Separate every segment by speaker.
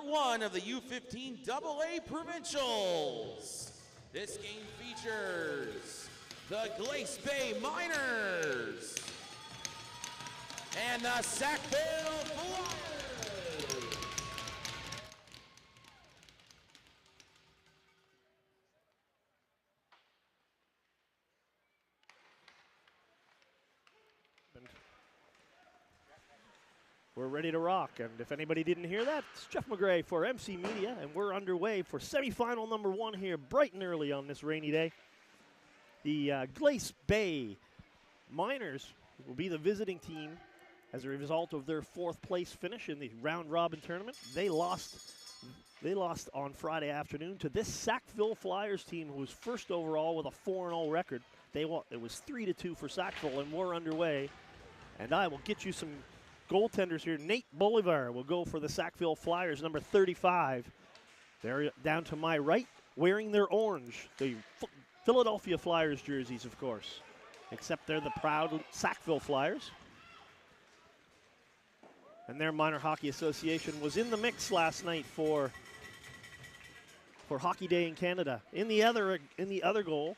Speaker 1: 1 of the U15AAP Provincials. This game features the Glace Bay Miners and the Sackville Flyers.
Speaker 2: We're ready to rock, and if anybody didn't hear that, it's Jeff McGray for MC Media, and we're underway for semifinal number 1 here bright and early on this rainy day. The Glace Bay Miners will be the visiting team as a result of their 4th place finish in the round-robin tournament. They lost on Friday afternoon to this Sackville Flyers team, who was first overall with a 4-0 record. It was 3-2 for Sackville, and we're underway. And I will get you some goaltenders here. Nate Bolivar will go for the Sackville Flyers, number 35. They're down to my right, wearing their orange, the Philadelphia Flyers jerseys, of course, except they're the proud Sackville Flyers. And their Minor Hockey Association was in the mix last night for Hockey Day in Canada. In the other goal,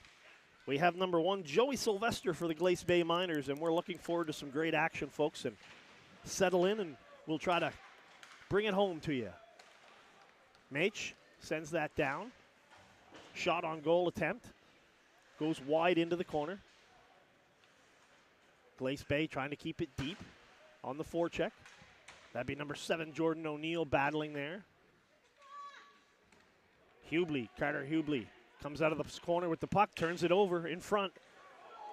Speaker 2: we have number 1, Joey Sylvester for the Glace Bay Miners, and we're looking forward to some great action, folks. And settle in, and we'll try to bring it home to you. Mach sends that down. Shot on goal attempt. Goes wide into the corner. Glace Bay trying to keep it deep on the forecheck. That'd be number 7, Jordan O'Neill, battling there. Carter Hubley comes out of the corner with the puck, turns it over in front.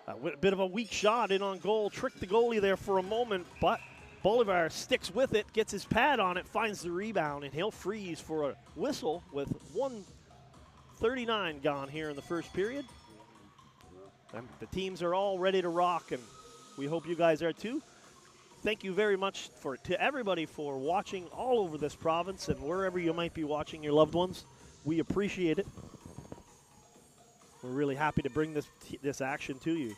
Speaker 2: A bit of a weak shot in on goal, tricked the goalie there for a moment, but Bolivar sticks with it, gets his pad on it, finds the rebound, and he'll freeze for a whistle with 1:39 gone here in the first period. And the teams are all ready to rock, and we hope you guys are too. Thank you very much to everybody for watching all over this province and wherever you might be watching your loved ones. We appreciate it. We're really happy to bring this action to you.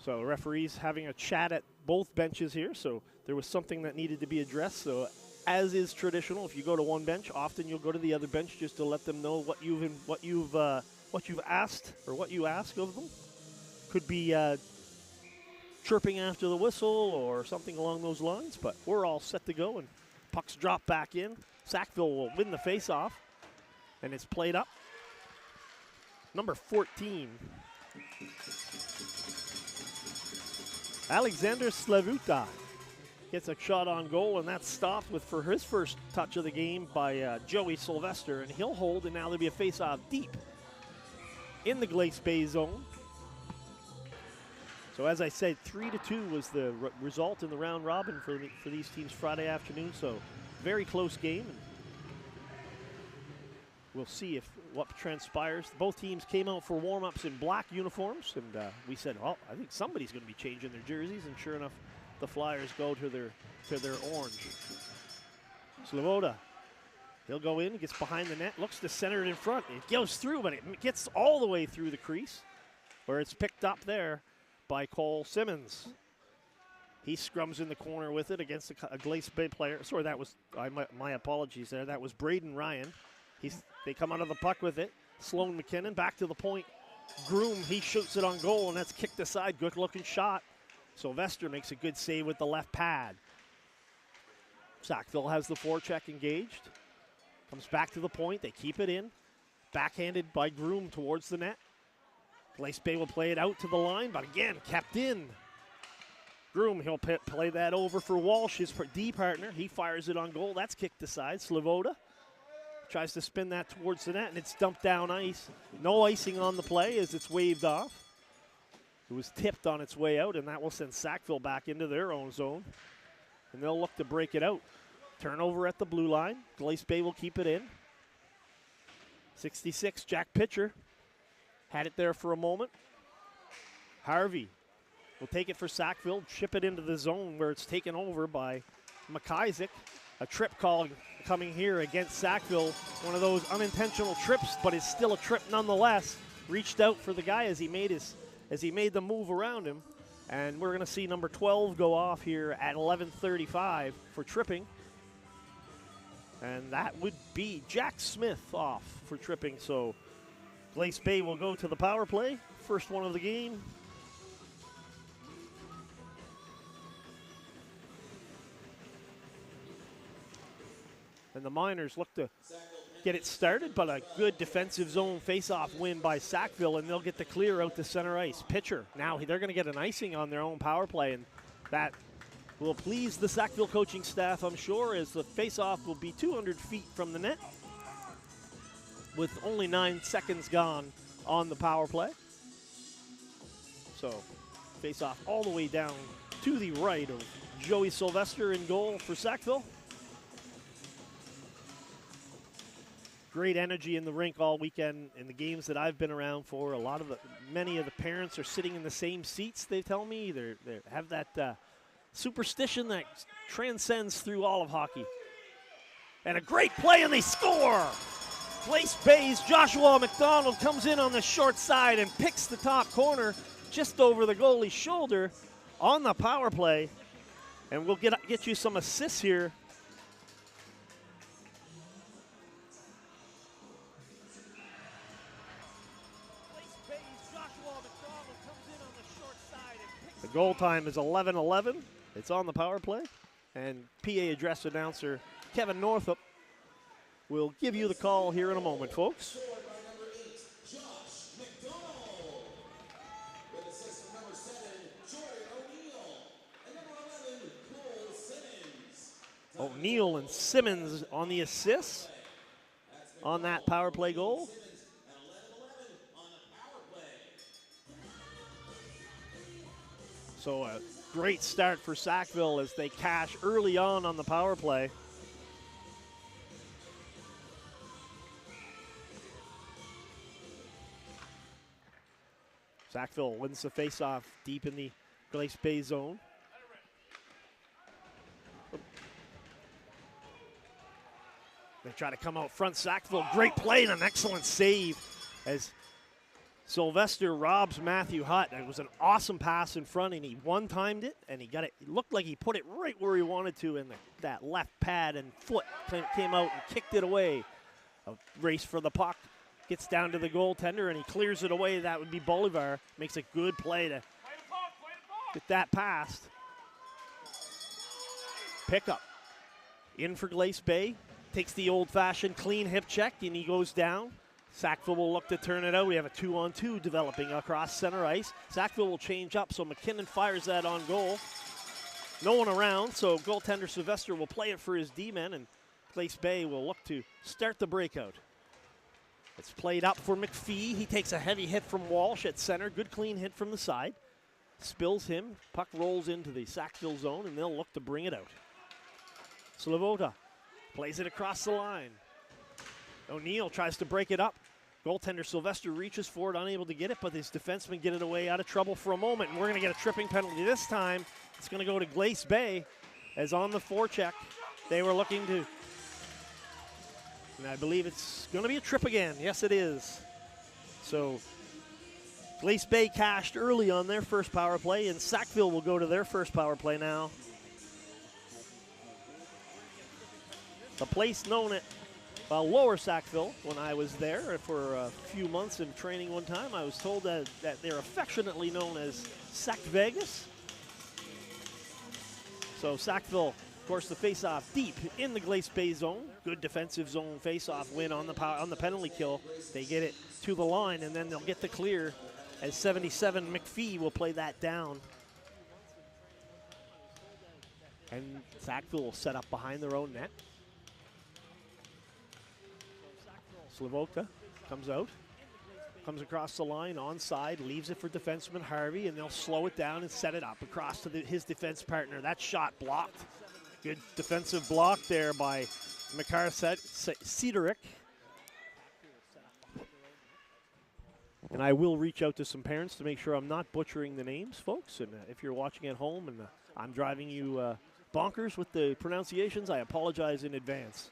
Speaker 2: So the referees having a chat at both benches here, so there was something that needed to be addressed. So as is traditional, if you go to one bench, often you'll go to the other bench just to let them know what you've asked or what you ask of them. Could be chirping after the whistle or something along those lines, but we're all set to go, and pucks drop back in. Sackville will win the face-off, and it's played up. Number 14. Alexander Slavuta gets a shot on goal, and that's stopped for his first touch of the game by Joey Sylvester, and he'll hold, and now there'll be a face-off deep in the Glace Bay zone. So as I said, 3-2 was the result in the round robin for these teams Friday afternoon, so very close game. And we'll see what transpires. Both teams came out for warm-ups in black uniforms, and we said, well, I think somebody's going to be changing their jerseys, and sure enough, the Flyers go to their orange. Sloboda, he'll go in, gets behind the net, looks to center it in front. It goes through, but it gets all the way through the crease, where it's picked up there by Cole Simmons. He scrums in the corner with it against a Glace Bay player. Sorry, that was, my apologies there. That was Braden Ryan. They come out of the puck with it. Sloan McKinnon back to the point. Groom, he shoots it on goal, and that's kicked aside. Good-looking shot. Sylvester makes a good save with the left pad. Sackville has the forecheck engaged. Comes back to the point. They keep it in. Backhanded by Groom towards the net. Glace Bay will play it out to the line, but again, kept in. Groom, he'll play that over for Walsh, his D partner. He fires it on goal. That's kicked aside. Sloboda tries to spin that towards the net, and it's dumped down ice. No icing on the play as it's waved off. It was tipped on its way out, and that will send Sackville back into their own zone. And they'll look to break it out. Turnover at the blue line. Glace Bay will keep it in. 66, Jack Pitcher. Had it there for a moment. Harvey will take it for Sackville, chip it into the zone where it's taken over by McIsaac. A trip call coming here against Sackville. One of those unintentional trips, but it's still a trip nonetheless. Reached out for the guy as he made the move around him. And we're going to see number 12 go off here at 11:35 for tripping. And that would be Jack Smith off for tripping. So Glace Bay will go to the power play. First one of the game. And the Miners look to get it started, but a good defensive zone face-off win by Sackville, and they'll get the clear out to center ice. Pitcher, now they're going to get an icing on their own power play, and that will please the Sackville coaching staff, I'm sure, as the face-off will be 200 feet from the net with only 9 seconds gone on the power play. So face-off all the way down to the right of Joey Sylvester in goal for Sackville. Great energy in the rink all weekend in the games that I've been around for. Many of the parents are sitting in the same seats, they tell me. They have that superstition that transcends through all of hockey. And a great play, and they score! Glace Bay's Joshua McDonald comes in on the short side and picks the top corner just over the goalie's shoulder on the power play. And we'll get you some assists here. The goal time is 11:11. It's on the power play. And PA address announcer Kevin Northup will give you the call here in a moment, folks. O'Neill and Simmons on the assists on that power play goal. So a great start for Sackville as they cash early on the power play. Sackville wins the faceoff deep in the Glace Bay zone. They try to come out front. Sackville, great play and an excellent save as Sylvester robs Matthew Hutt. It was an awesome pass in front, and he one-timed it, and he got it. It looked like he put it right where he wanted to, and that left pad and foot came out and kicked it away. A race for the puck. Gets down to the goaltender, and he clears it away. That would be Bolivar. Makes a good play to get that past. Pickup. In for Glace Bay. Takes the old-fashioned clean hip check, and he goes down. Sackville will look to turn it out. We have a 2-on-2 developing across center ice. Sackville will change up, so McKinnon fires that on goal. No one around, so goaltender Sylvester will play it for his D-men, and Glace Bay will look to start the breakout. It's played up for McPhee. He takes a heavy hit from Walsh at center. Good clean hit from the side. Spills him. Puck rolls into the Sackville zone, and they'll look to bring it out. Slavota plays it across the line. O'Neill tries to break it up. Goaltender Sylvester reaches for it, unable to get it, but his defensemen get it away out of trouble for a moment, and we're going to get a tripping penalty this time. It's going to go to Glace Bay, as on the forecheck, they were looking to, and I believe it's going to be a trip again. Yes, it is. So Glace Bay cashed early on their first power play, and Sackville will go to their first power play now. The place known at Lower Sackville, when I was there for a few months in training one time, I was told that they're affectionately known as Sack Vegas. So Sackville, of course, the face-off deep in the Glace Bay zone. Good defensive zone face-off win on the penalty kill. They get it to the line, and then they'll get the clear as 77 McPhee will play that down. And Sackville will set up behind their own net. Slavoka comes out, comes across the line, onside, leaves it for defenseman Harvey, and they'll slow it down and set it up across to his defense partner. That shot blocked. Good defensive block there by Makar Cedric. And I will reach out to some parents to make sure I'm not butchering the names, folks. And if you're watching at home and I'm driving you bonkers with the pronunciations, I apologize in advance.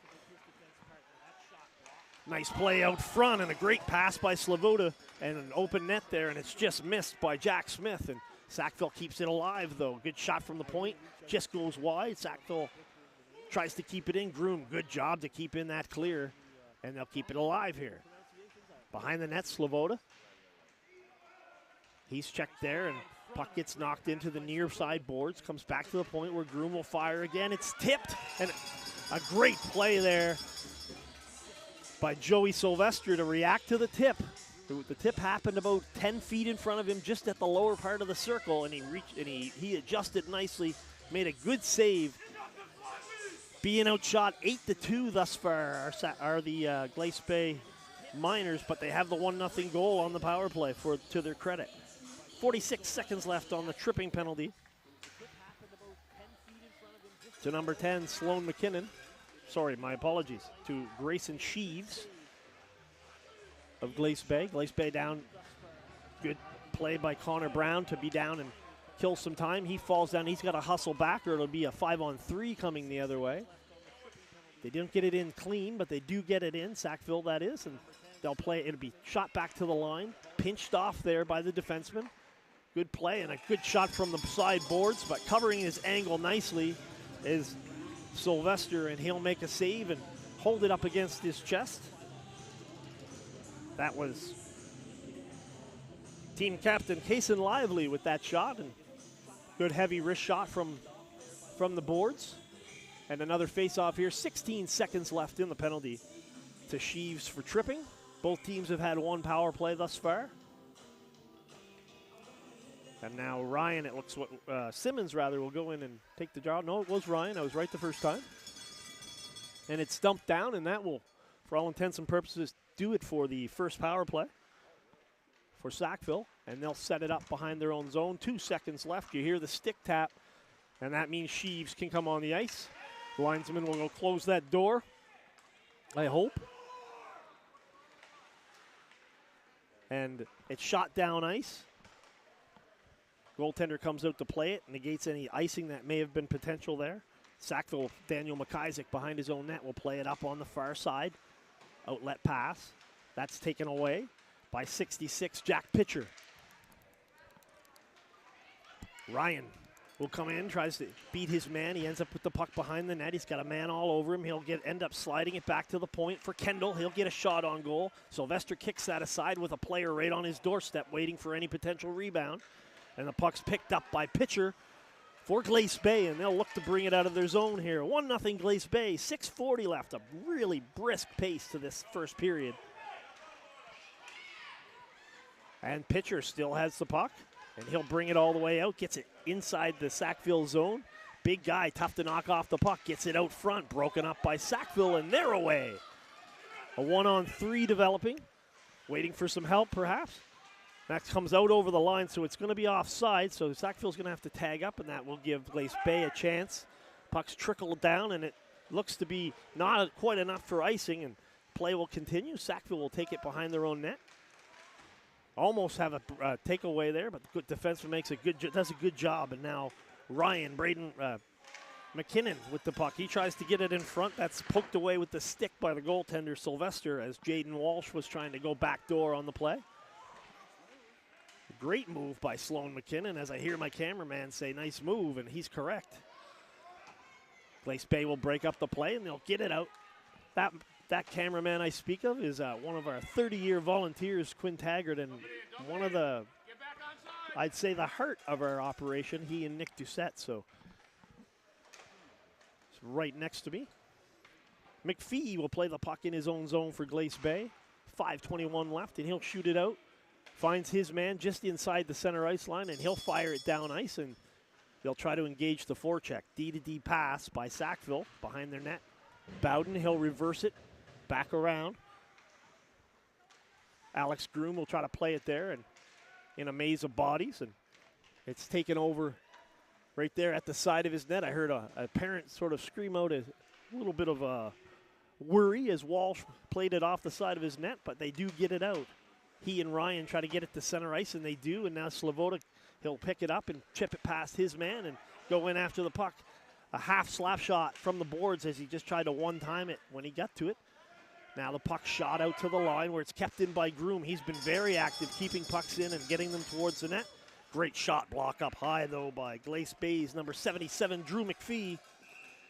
Speaker 2: Nice play out front and a great pass by Slavoda and an open net there, and it's just missed by Jack Smith. And Sackville keeps it alive, though. Good shot from the point. Just goes wide. Sackville tries to keep it in. Groom, good job to keep in that clear. And they'll keep it alive here. Behind the net, Sloboda. He's checked there, and puck gets knocked into the near side boards. Comes back to the point where Groom will fire again. It's tipped, and a great play there by Joey Sylvester to react to the tip. The tip happened about 10 feet in front of him, just at the lower part of the circle, and he adjusted nicely, made a good save. Being outshot 8-2 thus far are the Glace Bay Miners, but they have the 1-0 goal on the power play to their credit. 46 seconds left on the tripping penalty. To number 10, Sloan McKinnon. Sorry, my apologies. To Grayson Sheaves of Glace Bay. Glace Bay down. Good play by Connor Brown to be down and kill some time. He falls down. He's got to hustle back, or it'll be a 5-on-3 coming the other way. They didn't get it in clean, but they do get it in. Sackville, that is. And they'll play. It'll be shot back to the line. Pinched off there by the defenseman. Good play and a good shot from the side boards, but covering his angle nicely is Sylvester, and he'll make a save and hold it up against his chest. That was team captain Kaysen Lively with that shot, and good heavy wrist shot from the boards. And another face-off here. 16 seconds left in the penalty to Sheaves for tripping. Both teams have had one power play thus far. And now Ryan, it looks Simmons rather, will go in and take the job. No, it was Ryan. I was right the first time. And it's dumped down, and that will, for all intents and purposes, do it for the first power play for Sackville. And they'll set it up behind their own zone. 2 seconds left. You hear the stick tap, and that means Sheaves can come on the ice. The linesman will go close that door, I hope. And it's shot down ice. Goaltender comes out to play it, negates any icing that may have been potential there. Sackville, Daniel McIsaac behind his own net will play it up on the far side. Outlet pass. That's taken away by 66, Jack Pitcher. Ryan will come in, tries to beat his man. He ends up with the puck behind the net. He's got a man all over him. He'll end up sliding it back to the point for Kendall. He'll get a shot on goal. Sylvester kicks that aside with a player right on his doorstep waiting for any potential rebound. And the puck's picked up by Pitcher for Glace Bay, and they'll look to bring it out of their zone here. 1-0 Glace Bay, 6:40 left. A really brisk pace to this first period. And Pitcher still has the puck, and he'll bring it all the way out, gets it inside the Sackville zone. Big guy, tough to knock off the puck, gets it out front, broken up by Sackville, and they're away. A 1-on-3 developing, waiting for some help perhaps. That comes out over the line, so it's going to be offside. So Sackville's going to have to tag up, and that will give Glace Bay a chance. Puck's trickled down, and it looks to be not quite enough for icing, and play will continue. Sackville will take it behind their own net. Almost have a takeaway there, but the good defenseman does a good job. And now Ryan McKinnon with the puck. He tries to get it in front. That's poked away with the stick by the goaltender Sylvester as Jaden Walsh was trying to go backdoor on the play. Great move by Sloan McKinnon, as I hear my cameraman say, nice move, and he's correct. Glace Bay will break up the play, and they'll get it out. That cameraman I speak of is one of our 30-year volunteers, Quinn Taggart, and one of the, I'd say, the heart of our operation, he and Nick Doucette, so it's right next to me. McPhee will play the puck in his own zone for Glace Bay. 5:21 left, and he'll shoot it out. Finds his man just inside the center ice line, and he'll fire it down ice, and they'll try to engage the forecheck. D-to-D pass by Sackville behind their net. Bowden, he'll reverse it back around. Alex Groom will try to play it there, and in a maze of bodies, and it's taken over right there at the side of his net. I heard a parent sort of scream out a little bit of a worry as Walsh played it off the side of his net, but they do get it out. He and Ryan try to get it to center ice, and they do, and now Sloboda, he'll pick it up and chip it past his man and go in after the puck. A half slap shot from the boards as he just tried to one-time it when he got to it. Now the puck shot out to the line where it's kept in by Groom. He's been very active keeping pucks in and getting them towards the net. Great shot block up high, though, by Glace Bay's number 77, Drew McPhee.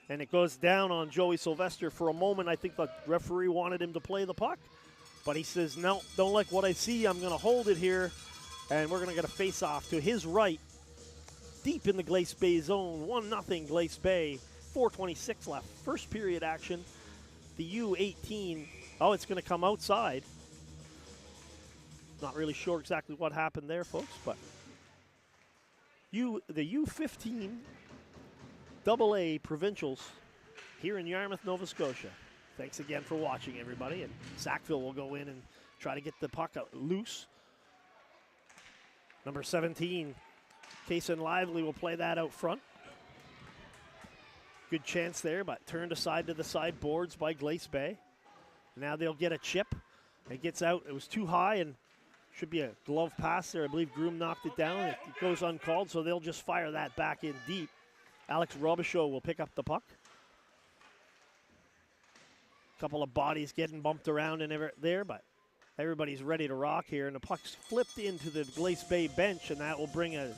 Speaker 2: And it goes down on Joey Sylvester. For a moment, I think the referee wanted him to play the puck. But he says, no, don't like what I see. I'm going to hold it here. And we're going to get a face-off to his right. Deep in the Glace Bay zone. 1-0 Glace Bay. 4:26 left. First period action. The U18. Oh, it's going to come outside. Not really sure exactly what happened there, folks. But the U15AAP Provincials here in Yarmouth, Nova Scotia. Thanks again for watching, everybody. And Sackville will go in and try to get the puck out loose. Number 17, Kaysen Lively will play that out front. Good chance there, but turned aside to the sideboards by Glace Bay. Now they'll get a chip. It gets out. It was too high and should be a glove pass there. I believe Groom knocked it down. It goes uncalled, so they'll just fire that back in deep. Alex Robichaud will pick up the puck. Couple of bodies getting bumped around and there, but everybody's ready to rock here. And the puck's flipped into the Glace Bay bench, and that will bring a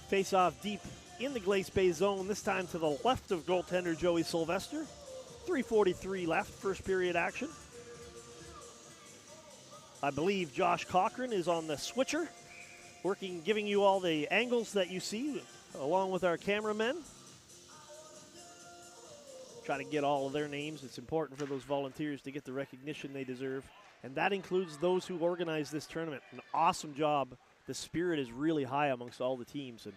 Speaker 2: face-off deep in the Glace Bay zone, this time to the left of goaltender Joey Sylvester. 3:43 left, first period action. I believe Josh Cochran is on the switcher, working, giving you all the angles that you see, along with our cameramen. Try to get all of their names. It's important for those volunteers to get the recognition they deserve. And that includes those who organize this tournament. An awesome job. The spirit is really high amongst all the teams. And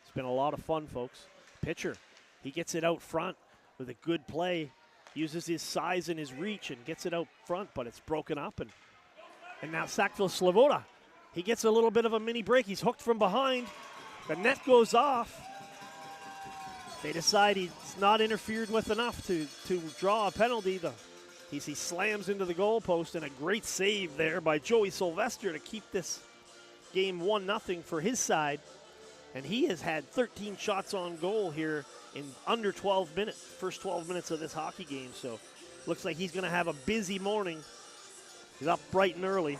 Speaker 2: it's been a lot of fun, folks. Pitcher, he gets it out front with a good play. Uses his size and his reach and gets it out front, but it's broken up. And now Sackville Slavoda, he gets a little bit of a mini break. He's hooked from behind. The net goes off. They decide he's not interfered with enough to draw a penalty. He slams into the goalpost, and a great save there by Joey Sylvester to keep this game 1-0 for his side. And he has had 13 shots on goal here in under 12 minutes, first 12 minutes of this hockey game. So looks like he's going to have a busy morning. He's up bright and early.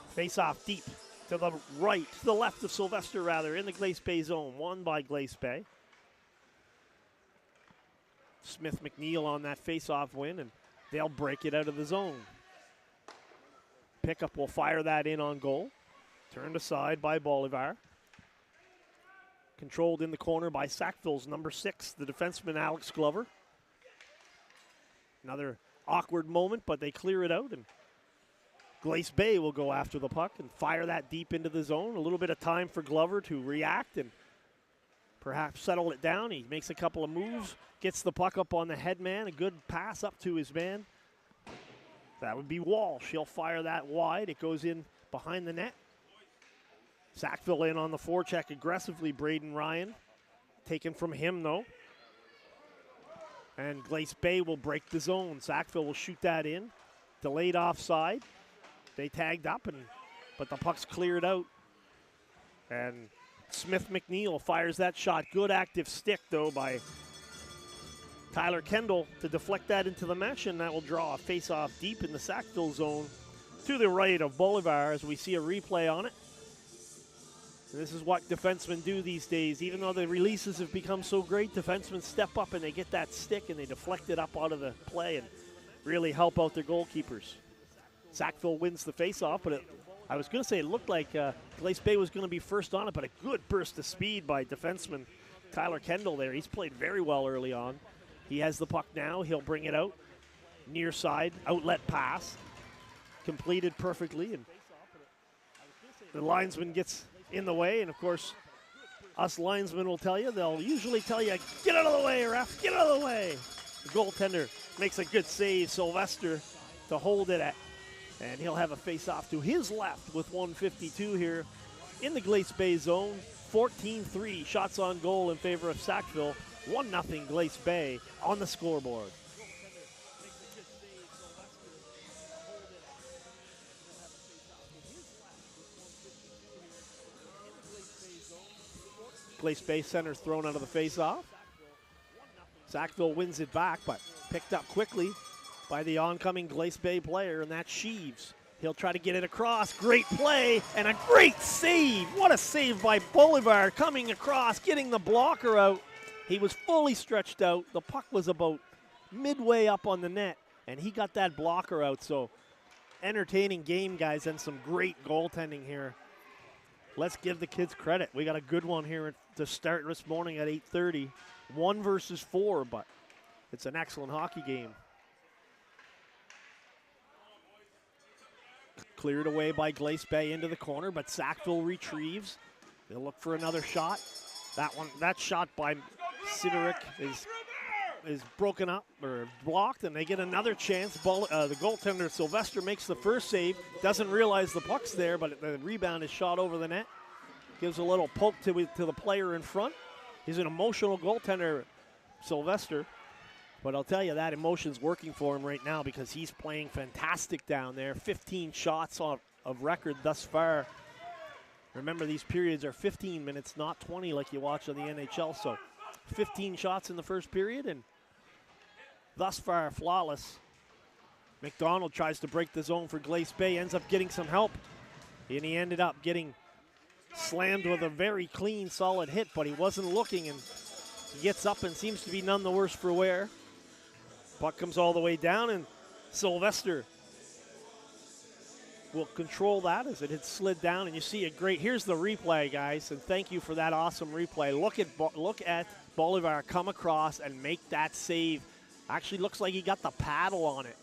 Speaker 2: Face off deep to the right, to the left of Sylvester, rather, in the Glace Bay zone. Won by Glace Bay. Smith McNeil on that face-off win, and they'll break it out of the zone. Pickup will fire that in on goal. Turned aside by Bolivar. Controlled in the corner by Sackville's number 6, the defenseman Alex Glover. Another awkward moment, but they clear it out, and Glace Bay will go after the puck and fire that deep into the zone. A little bit of time for Glover to react and perhaps settle it down. He makes a couple of moves, gets the puck up on the head man, a good pass up to his man. That would be Walsh. He'll fire that wide. It goes in behind the net. Sackville in on the forecheck aggressively, Braden Ryan. Taken from him, though. And Glace Bay will break the zone. Sackville will shoot that in. Delayed offside. They tagged up, but the puck's cleared out. And Smith McNeil fires that shot. Good active stick, though, by Tyler Kendall to deflect that into the mesh, and that will draw a face-off deep in the Sackville zone to the right of Bolivar as we see a replay on it. And this is what defensemen do these days. Even though the releases have become so great, defensemen step up and they get that stick and they deflect it up out of the play and really help out their goalkeepers. Sackville wins the face-off, but I was going to say it looked like Glace Bay was going to be first on it, but a good burst of speed by defenseman Tyler Kendall there. He's played very well early on. He has the puck now. He'll bring it out. Near side, outlet pass. Completed perfectly, and the linesman gets in the way, and of course, us linesmen will tell you, they'll usually tell you, get out of the way, ref, get out of the way. The goaltender makes a good save, Sylvester, to hold it at, and he'll have a face-off to his left with 1:52 here in the Glace Bay zone. 14-3 shots on goal in favor of Sackville. 1-0 Glace Bay on the scoreboard. Glace Bay center thrown out of the face-off. Sackville wins it back, but picked up quickly by the oncoming Glace Bay player, and that's Sheaves. He'll try to get it across. Great play and a great save. What a save by Bolivar, coming across, getting the blocker out. He was fully stretched out. The puck was about midway up on the net, and he got that blocker out. So entertaining game, guys, and some great goaltending here. Let's give the kids credit. We got a good one here to start this morning at 8:30. 1 versus 4, but it's an excellent hockey game. Cleared away by Glace Bay into the corner, but Sackville retrieves. They'll look for another shot. That shot by Siderick is broken up or blocked, and they get another chance. The goaltender Sylvester makes the first save, doesn't realize the puck's there, but the rebound is shot over the net. Gives a little poke to the player in front. He's an emotional goaltender, Sylvester, but I'll tell you that emotion's working for him right now because he's playing fantastic down there. 15 shots of record thus far. Remember, these periods are 15 minutes, not 20 like you watch on the NHL, so 15 shots in the first period, and thus far, flawless. McDonald tries to break the zone for Glace Bay, ends up getting some help, and he ended up getting slammed with a very clean, solid hit, but he wasn't looking, and he gets up and seems to be none the worse for wear. Puck comes all the way down, and Sylvester will control that as it had slid down, and you see a great, here's the replay, guys, and thank you for that awesome replay. Look at Bolivar come across and make that save. Actually looks like he got the paddle on it.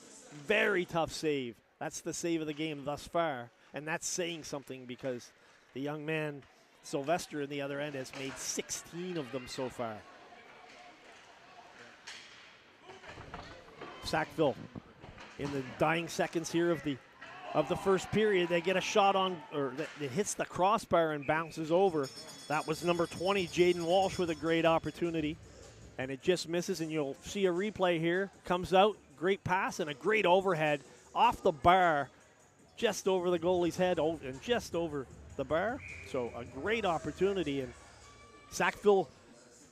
Speaker 2: Very tough save. That's the save of the game thus far, and that's saying something because the young man, Sylvester, in the other end, has made 16 of them so far. Sackville, in the dying seconds here of the first period, they get a shot on, or it hits the crossbar and bounces over. That was number 20, Jaden Walsh, with a great opportunity, and it just misses, and you'll see a replay here. Comes out, great pass, and a great overhead off the bar, just over the goalie's head, and just over the bar. So a great opportunity, and Sackville,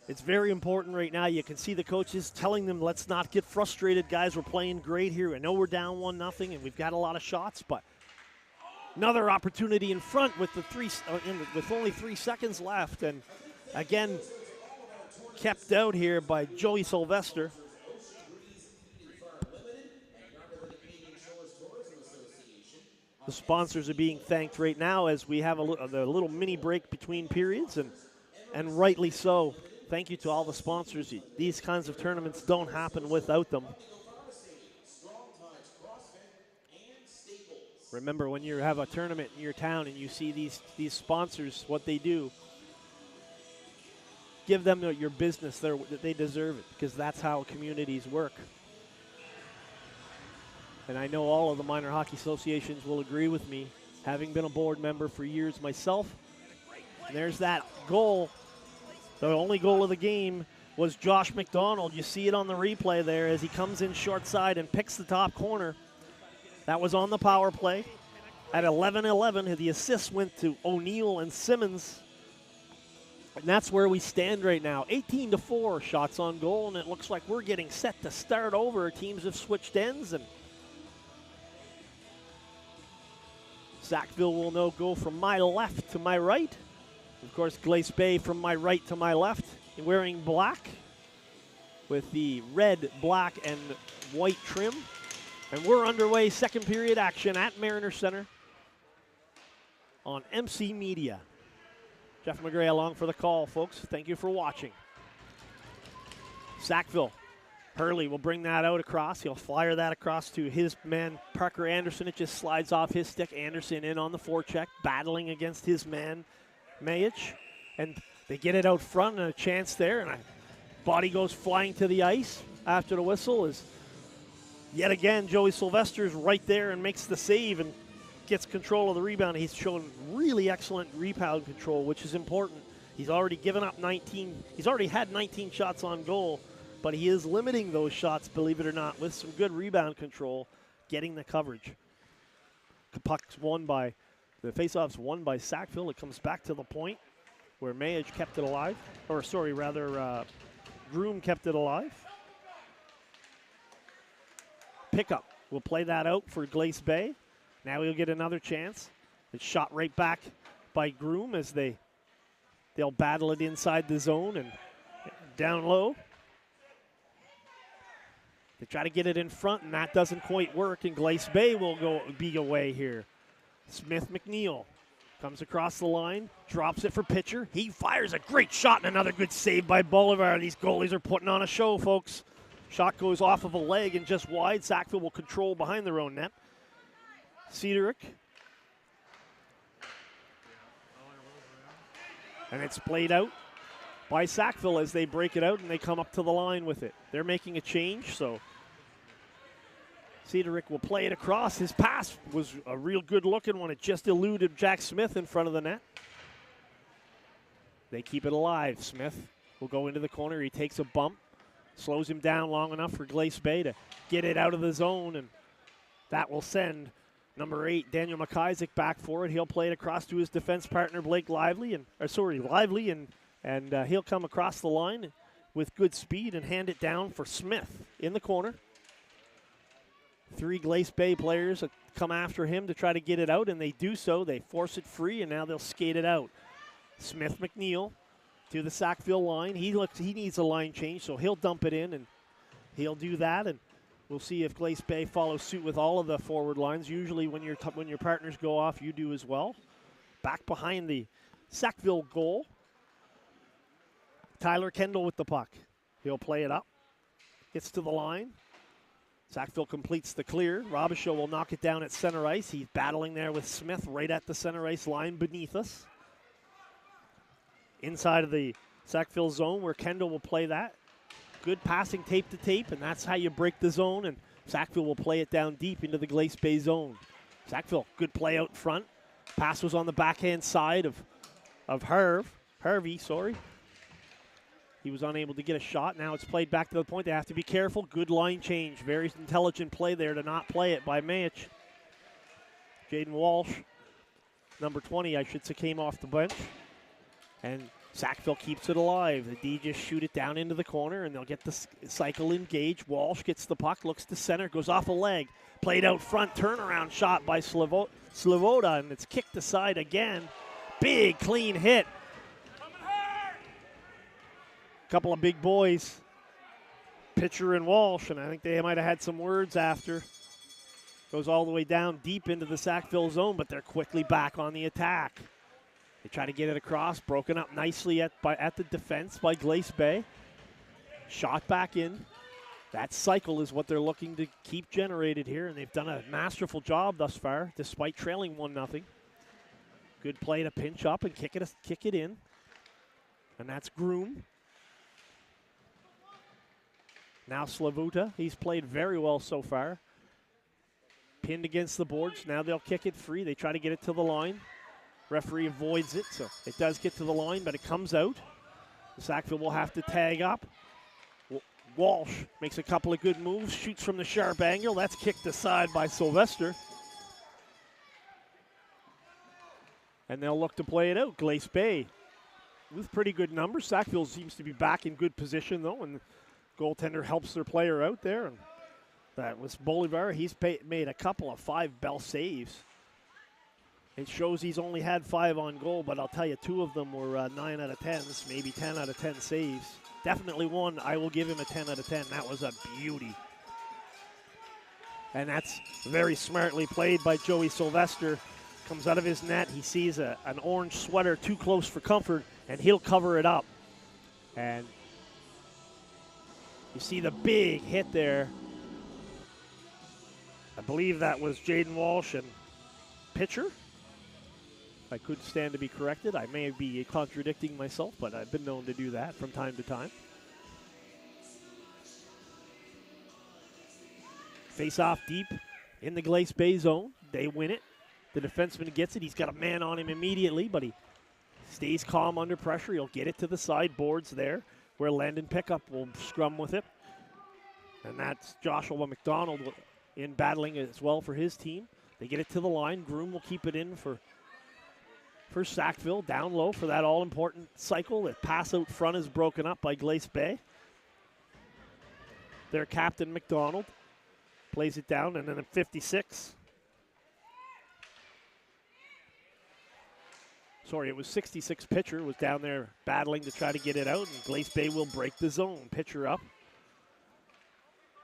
Speaker 2: it's very important right now. You can see the coaches telling them, let's not get frustrated, guys. We're playing great here. I know we're down 1-0, and we've got a lot of shots, but another opportunity in front with with only 3 seconds left, and again kept out here by Joey Sylvester. The sponsors are being thanked right now as we have a little mini break between periods, and rightly so. Thank you to all the sponsors. These kinds of tournaments don't happen without them. Remember, when you have a tournament in your town and you see these sponsors, what they do, give them your business. They deserve it, because that's how communities work. And I know all of the minor hockey associations will agree with me, having been a board member for years myself. And there's that goal. The only goal of the game was Josh McDonald. You see it on the replay there as he comes in short side and picks the top corner. That was on the power play. At 11-11, the assists went to O'Neill and Simmons. And that's where we stand right now. 18-4 shots on goal, and it looks like we're getting set to start over. Teams have switched ends, and Sackville will now go from my left to my right. Of course, Glace Bay from my right to my left, wearing black with the red, black, and white trim. And we're underway, second period action at Mariner Center on MC Media. Jeff McGray along for the call, folks. Thank you for watching. Sackville. Hurley will bring that out across. He'll fire that across to his man, Parker Anderson. It just slides off his stick. Anderson in on the forecheck, battling against his man, Mayich, and they get it out front, and a chance there, and a body goes flying to the ice after the whistle. Is yet again Joey Sylvester's right there and makes the save and gets control of the rebound. He's shown really excellent rebound control, which is important. He's already given up 19. He's already had 19 shots on goal, but he is limiting those shots, believe it or not, with some good rebound control, getting the coverage. The puck's won by The faceoff's won by Sackville. It comes back to the point where Mayage kept it alive. Or, sorry, rather, Groom kept it alive. Pickup. We'll play that out for Glace Bay. Now he'll get another chance. It's shot right back by Groom as they'll battle it inside the zone and down low. They try to get it in front, and that doesn't quite work, and Glace Bay will be away here. Smith McNeil comes across the line, drops it for Pitcher. He fires a great shot, and another good save by Bolivar. These goalies are putting on a show, folks. Shot goes off of a leg and just wide. Sackville will control behind their own net. Cedric. And it's played out by Sackville as they break it out and they come up to the line with it. They're making a change, so Cedric will play it across. His pass was a real good looking one. It just eluded Jack Smith in front of the net. They keep it alive. Smith will go into the corner. He takes a bump, slows him down long enough for Glace Bay to get it out of the zone, and that will send number 8, Daniel McIsaac, back for it. He'll play it across to his defense partner, Blake Lively, and he'll come across the line with good speed and hand it down for Smith in the corner. 3 Glace Bay players come after him to try to get it out, and they do so. They force it free, and now they'll skate it out. Smith McNeil to the Sackville line. He needs a line change, so he'll dump it in, and he'll do that, and we'll see if Glace Bay follows suit with all of the forward lines. Usually when your partners go off, you do as well. Back behind the Sackville goal, Tyler Kendall with the puck. He'll play it up. Gets to the line. Sackville completes the clear. Robichaud will knock it down at center ice. He's battling there with Smith right at the center ice line beneath us. Inside of the Sackville zone where Kendall will play that. Good passing tape to tape, and that's how you break the zone, and Sackville will play it down deep into the Glace Bay zone. Sackville, good play out front. Pass was on the backhand side of Harvey. He was unable to get a shot. Now it's played back to the point. They have to be careful. Good line change. Very intelligent play there to not play it by Mach. Jaden Walsh, number 20, I should say, came off the bench. And Sackville keeps it alive. The D just shoot it down into the corner, and they'll get the cycle engaged. Walsh gets the puck, looks to center, goes off a leg. Played out front, turnaround shot by Slovoda, and it's kicked aside again. Big, clean hit. Couple of big boys, Pitcher and Walsh, and I think they might have had some words after. Goes all the way down deep into the Sackville zone, but they're quickly back on the attack. They try to get it across, broken up nicely at the defense by Glace Bay. Shot back in. That cycle is what they're looking to keep generated here, and they've done a masterful job thus far, despite trailing 1-0. Good play to pinch up and kick it in. And that's Groom. Now Slavuta, he's played very well so far. Pinned against the boards, now they'll kick it free. They try to get it to the line. Referee avoids it, so it does get to the line, but it comes out. Sackville will have to tag up. Walsh makes a couple of good moves, shoots from the sharp angle. That's kicked aside by Sylvester. And they'll look to play it out. Glace Bay with pretty good numbers. Sackville seems to be back in good position, though, and the goaltender helps their player out there. And that was Bolivar. He's made a couple of 5-bell saves. It shows he's only had 5 on goal, but I'll tell you, 2 of them were 9 out of 10s, maybe 10 out of 10 saves. Definitely one, I will give him a 10 out of 10. That was a beauty. And that's very smartly played by Joey Sylvester. Comes out of his net, he sees an orange sweater too close for comfort, and he'll cover it up. And you see the big hit there. I believe that was Jaden Walsh and Pitcher. I could stand to be corrected. I may be contradicting myself, but I've been known to do that from time to time. Face off deep in the Glace Bay zone. They win it. The defenseman gets it. He's got a man on him immediately, but he stays calm under pressure. He'll get it to the sideboards there where Landon Pickup will scrum with it. And that's Joshua McDonald in battling as well for his team. They get it to the line. Groom will keep it in for Sackville, down low for that all-important cycle. The pass out front is broken up by Glace Bay. Their captain, McDonald, plays it down, and then at 56, Sorry, it was 66 pitcher was down there battling to try to get it out, and Glace Bay will break the zone. Pitcher up.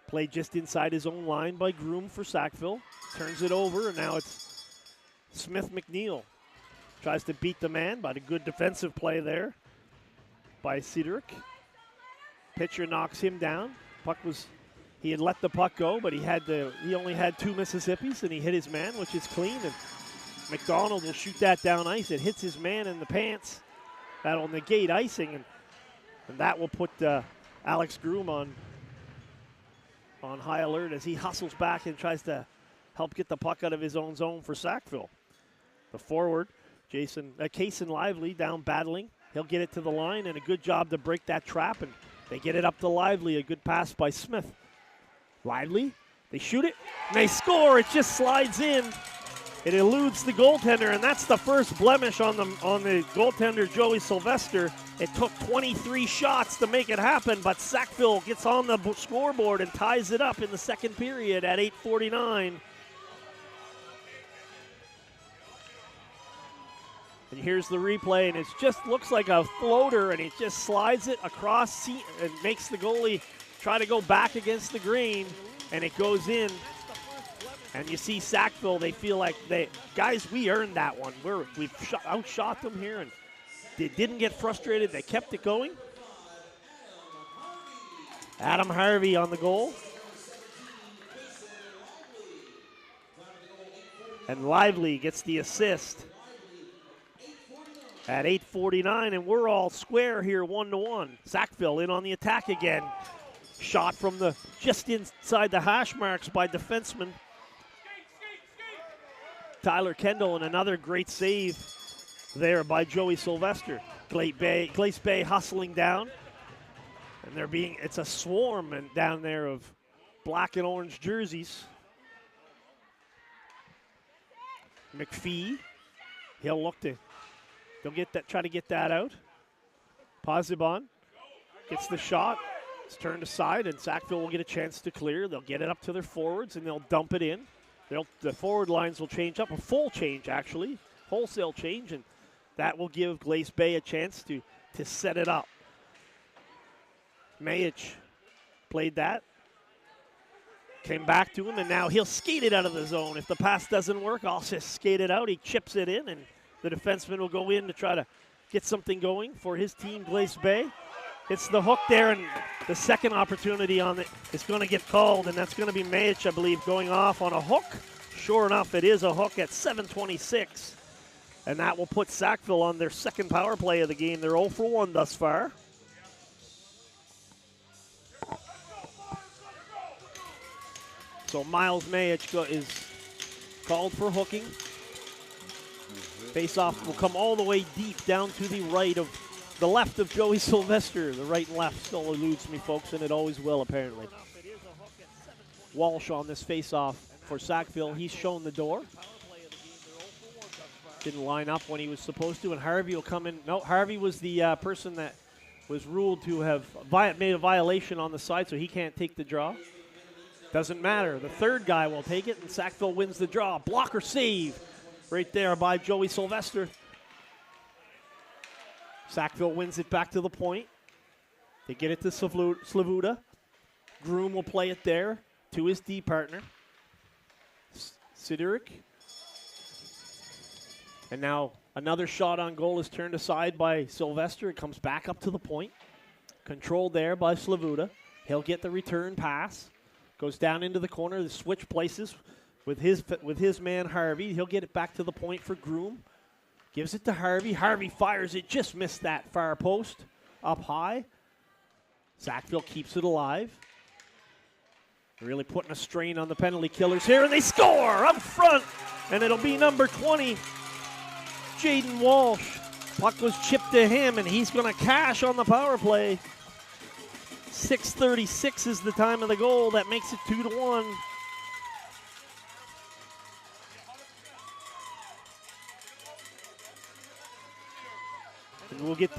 Speaker 2: Played just inside his own line by Groom for Sackville. Turns it over, and now it's Smith McNeil. Tries to beat the man, but a good defensive play there by Cedric. Pitcher knocks him down. He had let the puck go, but he only had 2 Mississippis, and he hit his man, which is clean. And McDonald will shoot that down ice. It hits his man in the pants. That'll negate icing, and that will put Alex Groom on high alert as he hustles back and tries to help get the puck out of his own zone for Sackville. The forward, Kaysen Lively down battling. He'll get it to the line, and a good job to break that trap, and they get it up to Lively. A good pass by Smith. Lively, they shoot it, and they score. It just slides in. It eludes the goaltender, and that's the first blemish on the goaltender, Joey Sylvester. It took 23 shots to make it happen, but Sackville gets on the scoreboard and ties it up in the second period at 8:49. And here's the replay, and it just looks like a floater, and he just slides it across and makes the goalie try to go back against the green, and it goes in. And you see Sackville, they feel like, guys, we earned that one. We've outshot them here, and they didn't get frustrated. They kept it going. Adam Harvey on the goal. And Lively gets the assist at 8:49, and we're all square here, 1-1. Sackville in on the attack again. Shot from just inside the hash marks by defenseman Tyler Kendall, and another great save there by Joey Sylvester. Glace Bay hustling down, and it's a swarm down there of black and orange jerseys. McPhee, they'll try to get that out. Posibon gets the shot. It's turned aside, and Sackville will get a chance to clear. They'll get it up to their forwards, and they'll dump it in. The forward lines will change up, a full change actually, wholesale change, and that will give Glace Bay a chance to set it up. Mayich played that, came back to him, and now he'll skate it out of the zone. If the pass doesn't work, I'll just skate it out. He chips it in, and the defenseman will go in to try to get something going for his team, Glace Bay. It's the hook there, and the second opportunity on it is going to get called, and that's going to be Mayich, I believe, going off on a hook. Sure enough, it is a hook at 7:26, and that will put Sackville on their second power play of the game. They're 0 for 1 thus far. So Miles Mayich is called for hooking. Face-off will come all the way deep down to the right of the left of Joey Sylvester. The right and left still eludes me, folks, and it always will, apparently. Walsh on this face-off for Sackville. He's shown the door. Didn't line up when he was supposed to, and Harvey will come in. No, Harvey was the person that was ruled to have made a violation on the side, so he can't take the draw. Doesn't matter. The third guy will take it, and Sackville wins the draw. Blocker save right there by Joey Sylvester. Sackville wins it back to the point. They get it to Slavuta. Groom will play it there to his D partner, Sideric. And now another shot on goal is turned aside by Sylvester. It comes back up to the point. Controlled there by Slavuta. He'll get the return pass. Goes down into the corner. The switch places with his man Harvey. He'll get it back to the point for Groom. Gives it to Harvey. Harvey fires it. Just missed that far post. Up high. Sackville keeps it alive. Really putting a strain on the penalty killers here, and they score up front. And it'll be number 20, Jaden Walsh. Puck was chipped to him, and he's going to cash on the power play. 6:36 is the time of the goal. That makes it 2-1. And we'll get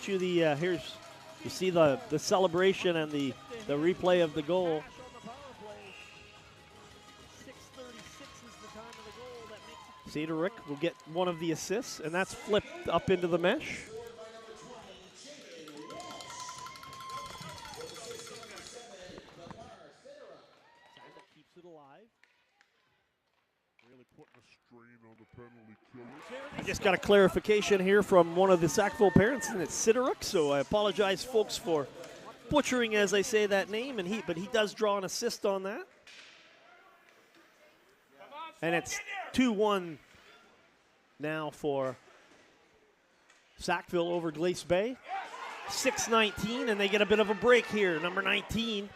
Speaker 2: you the here's, you see the celebration and the replay of the goal. 6:36 is the time of the goal. That makes Saderick will get one of the assists, and that's flipped up into the mesh. Keeps it alive.
Speaker 3: Really putting a strain on the penalty killer.
Speaker 2: I just got a clarification here from one of the Sackville parents, and it's Saderick, so I apologize, folks, for butchering as I say that name, but he does draw an assist on that. And it's 2-1 now for Sackville over Glace Bay. 6:19, and they get a bit of a break here. Number 19,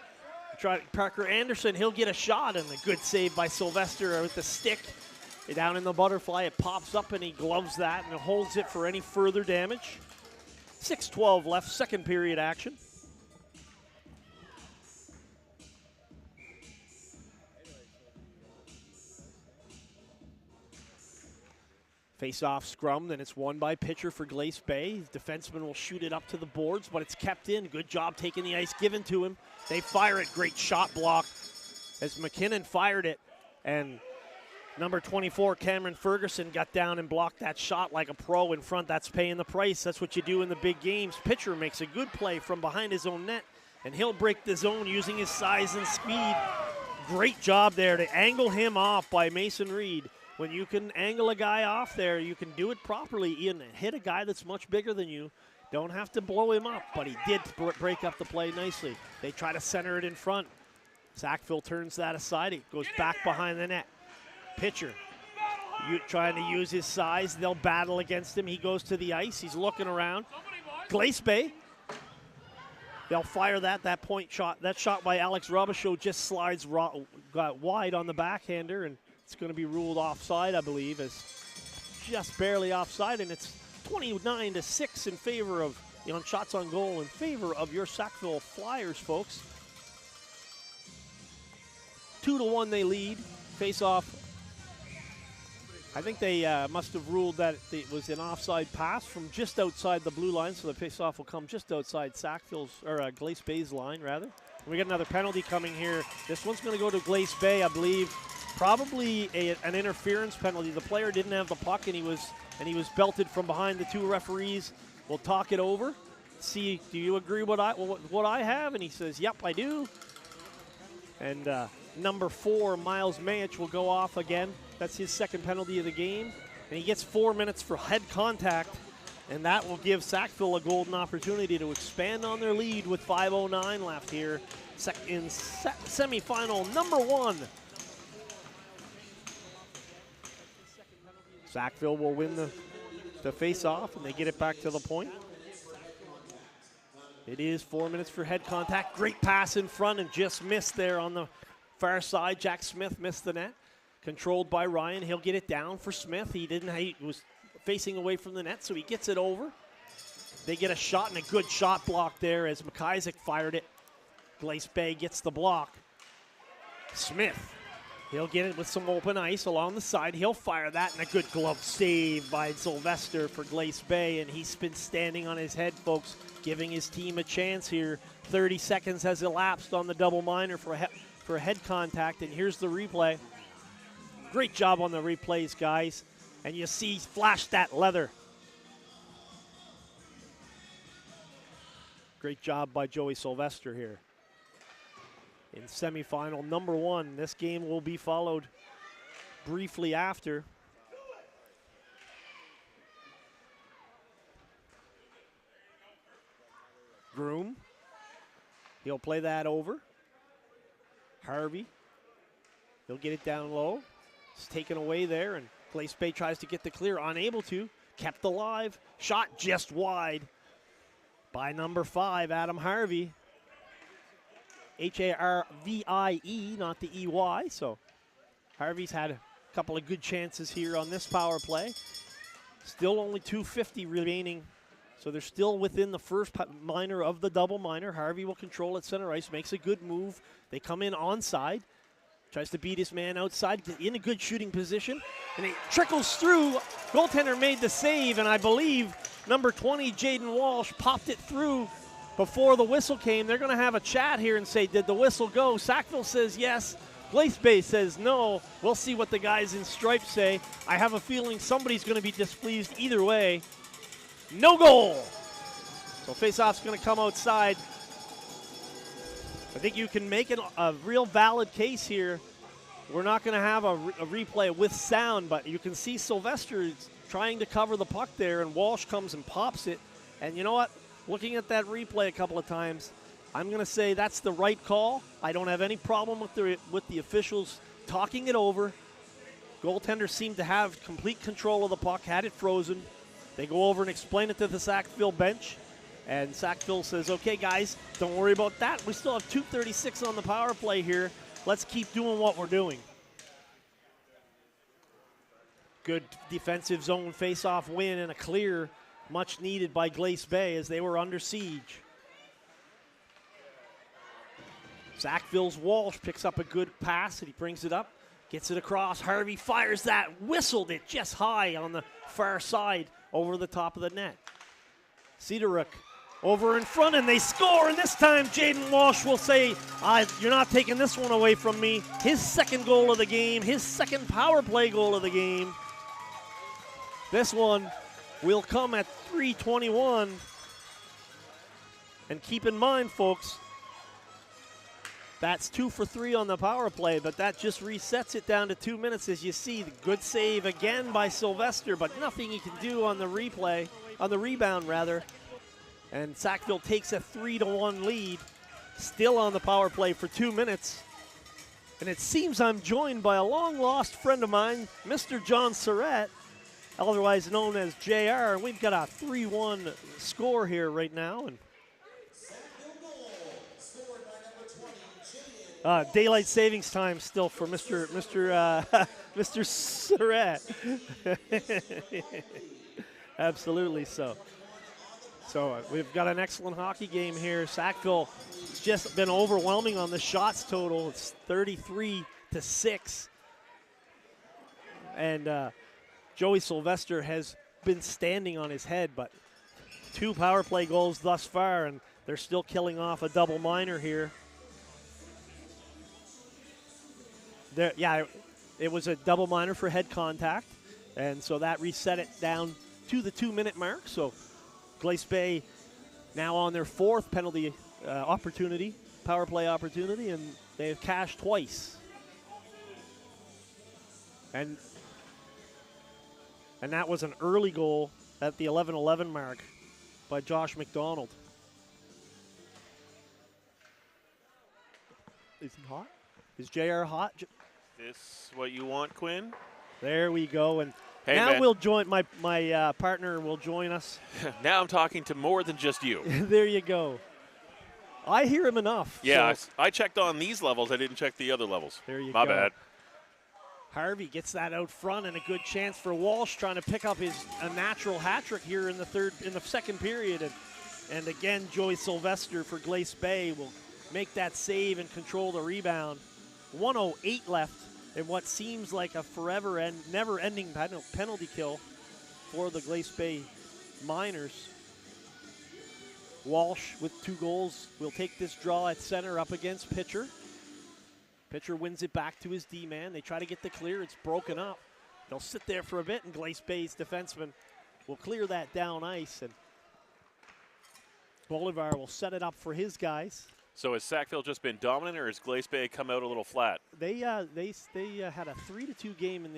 Speaker 2: Parker Anderson, he'll get a shot, and a good save by Sylvester with the stick. Down in the butterfly, it pops up, and he gloves that and holds it for any further damage. 6:12 left, second period action. Face-off scrum, then it's won by pitcher for Glace Bay. His defenseman will shoot it up to the boards, but it's kept in. Good job taking the ice given to him. They fire it. Great shot block as McKinnon fired it. And number 24, Cameron Ferguson, got down and blocked that shot like a pro in front. That's paying the price. That's what you do in the big games. Pitcher makes a good play from behind his own net, and he'll break the zone using his size and speed. Great job there to angle him off by Mason Reed. When you can angle a guy off there, you can do it properly and hit a guy that's much bigger than you. Don't have to blow him up, but he did break up the play nicely. They try to center it in front. Sackville turns that aside. It goes back behind the net. Pitcher trying to use his size. They'll battle against him. He goes to the ice. He's looking around. Glace Bay. They'll fire that point shot. That shot by Alex Robichaud just slides got wide on the backhander, and it's going to be ruled offside, I believe, as just barely offside, and it's 29-6 in favor of, on shots on goal, in favor of your Sackville Flyers, folks. 2-1 they lead. Face off. I think they must have ruled that it was an offside pass from just outside the blue line, so the face off will come just outside Sackville's, or Glace Bay's line, rather. And we got another penalty coming here. This one's going to go to Glace Bay, I believe. Probably an interference penalty. The player didn't have the puck, and he was belted from behind the two referees. We'll talk it over. See, do you agree with what I have? And he says, yep, I do. And number 4, Miles Mayich, will go off again. That's his second penalty of the game. And he gets 4 minutes for head contact, and that will give Sackville a golden opportunity to expand on their lead with 5:09 left here in semifinal number 1. Sackville will win the face-off, and they get it back to the point. It is 4 minutes for head contact. Great pass in front and just missed there on the far side. Jack Smith missed the net. Controlled by Ryan. He'll get it down for Smith. He was facing away from the net, so he gets it over. They get a shot, and a good shot block there as McIsaac fired it. Glace Bay gets the block. Smith. He'll get it with some open ice along the side. He'll fire that, and a good glove save by Sylvester for Glace Bay, and he's been standing on his head, folks, giving his team a chance here. 30 seconds has elapsed on the double minor for a head contact, and here's the replay. Great job on the replays, guys, and you see flash that leather. Great job by Joey Sylvester here. In semifinal number 1, this game will be followed briefly after. Groom. He'll play that over. Harvey. He'll get it down low. It's taken away there, and Glace Bay tries to get the clear. Unable to. Kept alive. Shot just wide by number 5, Adam Harvey. Harvie, not the EY. So Harvey's had a couple of good chances here on this power play. Still only 2:50 remaining. So they're still within the first minor of the double minor. Harvey will control at center ice, makes a good move. They come in onside. Tries to beat his man outside, in a good shooting position. And it trickles through. Goaltender made the save, and I believe number 20, Jaden Walsh, popped it through before the whistle came. They're going to have a chat here and say, did the whistle go? Sackville says yes. Glace Bay says no. We'll see what the guys in stripes say. I have a feeling somebody's going to be displeased either way. No goal. So face-off's going to come outside. I think you can make it a real valid case here. We're not going to have a replay with sound, but you can see Sylvester trying to cover the puck there, and Walsh comes and pops it. And you know what? Looking at that replay a couple of times, I'm going to say that's the right call. I don't have any problem with the officials talking it over. Goaltender seemed to have complete control of the puck, had it frozen. They go over and explain it to the Sackville bench. And Sackville says, okay, guys, don't worry about that. We still have 2:36 on the power play here. Let's keep doing what we're doing. Good defensive zone face-off win and a clear, much needed by Glace Bay as they were under siege. Sackville's Walsh picks up a good pass and he brings it up, gets it across. Harvey fires that, whistled it just high on the far side over the top of the net. Cedaric over in front, and they score, and this time Jaden Walsh will say, you're not taking this one away from me. His second goal of the game, his second power play goal of the game. This one will come at 3:21. And keep in mind, folks, that's 2 for 3 on the power play, but that just resets it down to 2 minutes. As you see, the good save again by Sylvester, but nothing he can do on the replay, on the rebound rather. And Sackville takes a 3-1 lead, still on the power play for 2 minutes. And it seems I'm joined by a long-lost friend of mine, Mr. John Surratt, otherwise known as JR. We've got a 3-1 score here right now. And daylight savings time still for Mr. Surratt. Absolutely so. So we've got an excellent hockey game here. Sackville has just been overwhelming on the shots total. It's 33-6. And Joey Sylvester has been standing on his head, but 2 power play goals thus far, and they're still killing off a double minor here. It was a double minor for head contact, and so that reset it down to the 2-minute mark. So Glace Bay now on their 4th penalty opportunity, power play opportunity, and they've cashed twice. And that was an early goal at the 11:11 mark by Josh McDonald. Is he hot? Is JR hot?
Speaker 4: This what you want, Quinn?
Speaker 2: There we go. And
Speaker 4: hey,
Speaker 2: now
Speaker 4: man.
Speaker 2: we'll join, my partner will join us.
Speaker 4: Now I'm talking to more than just you.
Speaker 2: There you go. I hear him enough.
Speaker 4: Yeah,
Speaker 2: so
Speaker 4: I checked on these levels. I didn't check the other levels.
Speaker 2: There you go.
Speaker 4: My bad.
Speaker 2: Harvey gets that out front, and a good chance for Walsh trying to pick up a natural hat trick here in the second period. And again, Joey Sylvester for Glace Bay will make that save and control the rebound. 1:08 left in what seems like a forever and never-ending penalty kill for the Glace Bay Miners. Walsh with 2 goals will take this draw at center up against Pitcher. Pitcher wins it back to his D-man. They try to get the clear. It's broken up. They'll sit there for a bit, and Glace Bay's defenseman will clear that down ice. And Bolivar will set it up for his guys.
Speaker 4: So has Sackville just been dominant, or has Glace Bay come out a little flat?
Speaker 2: They had a 3-2 game in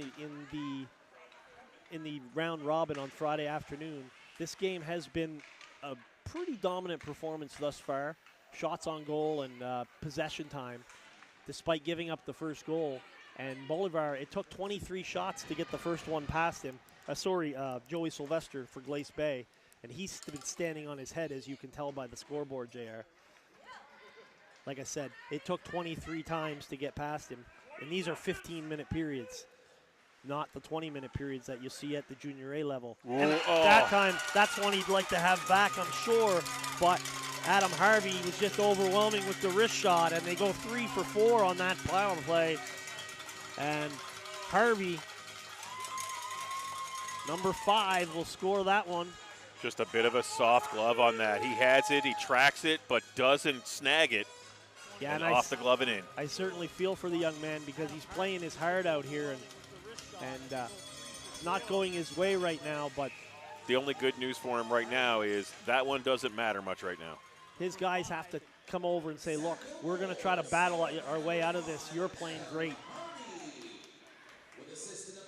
Speaker 2: the round robin on Friday afternoon. This game has been a pretty dominant performance thus far. Shots on goal and possession time, despite giving up the first goal. And Bolivar, it took 23 shots to get the first one past him. Joey Sylvester for Glace Bay. And he's been standing on his head, as you can tell by the scoreboard, JR. Like I said, it took 23 times to get past him. And these are 15-minute periods, not the 20-minute periods that you see at the Junior A level. And that time, that's one he'd like to have back, I'm sure. But Adam Harvey was just overwhelming with the wrist shot, and they go 3 for 4 on that power play. And Harvey, number 5, will score that one.
Speaker 4: Just a bit of a soft glove on that. He has it, he tracks it, but doesn't snag it.
Speaker 2: Yeah,
Speaker 4: and
Speaker 2: and
Speaker 4: off the glove and in.
Speaker 2: I certainly feel for the young man because he's playing his heart out here, and it's not going his way right now, but
Speaker 4: The only good news for him right now is that one doesn't matter much right now.
Speaker 2: his guys have to come over and say, look, we're going to try to battle our way out of this. You're playing great.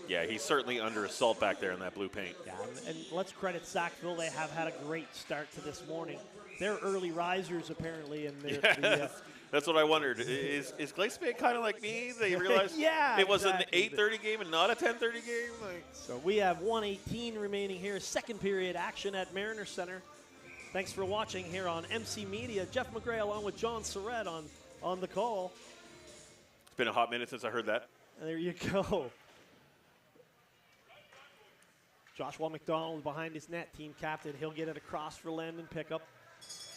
Speaker 4: Yeah, he's certainly under assault back there in that blue paint.
Speaker 2: Yeah, and let's credit Sackville. They have had a great start to this morning. They're early risers, apparently, and
Speaker 4: That's what I wondered. Is Glace Bay kind of like me? They realized
Speaker 2: yeah,
Speaker 4: it was
Speaker 2: exactly.
Speaker 4: an 8:30 game and not a 10:30 game? Like,
Speaker 2: So we have 1:18 remaining here. Second period action at Mariner Center. Thanks for watching here on MC Media. Jeff McGray along with John Surratt on the call.
Speaker 4: it's been a hot minute since I heard that.
Speaker 2: And there you go. Joshua McDonald behind his net, team captain. He'll get it across for Landon pickup.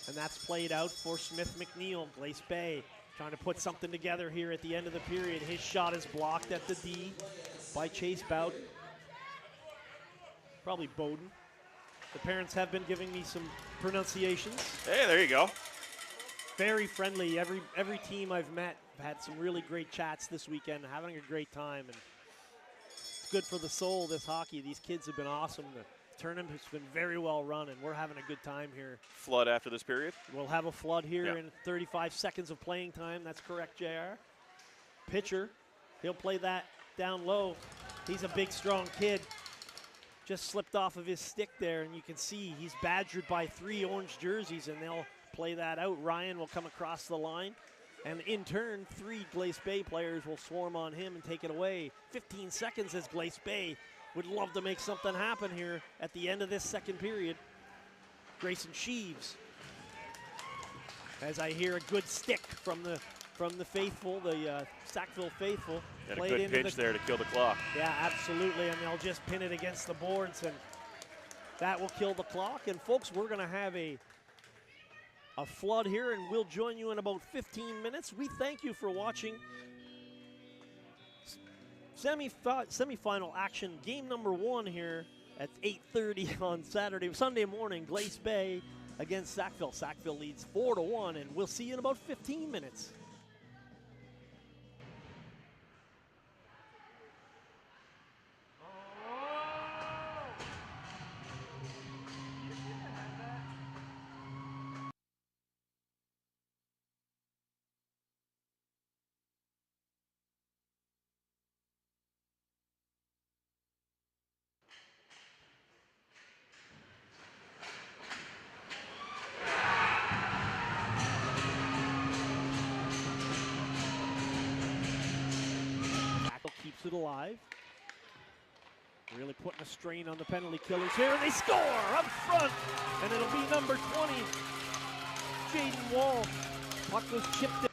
Speaker 2: And that's played out for Smith McNeil. Glace Bay trying to put something together here at the end of the period. His shot is blocked at the D by Chase Bowden. Probably Bowden. The parents have been giving me some pronunciations.
Speaker 4: Hey, there you go.
Speaker 2: Very friendly. Every team I've met have had some really great chats this weekend, having a great time. And it's good for the soul, this hockey. These kids have been awesome. The tournament has been very well run, and we're having a good time here.
Speaker 4: Flood after this period.
Speaker 2: We'll have a flood here
Speaker 4: Yeah.
Speaker 2: in 35 seconds of playing time. That's correct, JR. Pitcher, he'll play that down low. He's a big, strong kid. Just slipped off of his stick there, and you can see he's badgered by 3 orange jerseys, and they'll play that out. Ryan will come across the line, and in turn, 3 Glace Bay players will swarm on him and take it away. 15 seconds as Glace Bay would love to make something happen here at the end of this second period. Grayson Sheaves, as I hear a good stick from the faithful, the Sackville faithful.
Speaker 4: And a good pitch there to kill the clock.
Speaker 2: Yeah, absolutely, and they'll just pin it against the boards, and that will kill the clock. And folks, we're going to have a flood here, and we'll join you in about 15 minutes. We thank you for watching semifinal action, game number 1 here at 8:30 on Sunday morning. Glace Bay against Sackville. Sackville leads 4-1, and we'll see you in about 15 minutes. Keeps it alive. Really putting a strain on the penalty killers here, and they score up front, and it'll be number 20, Jaden Wall. Puck was chipped in.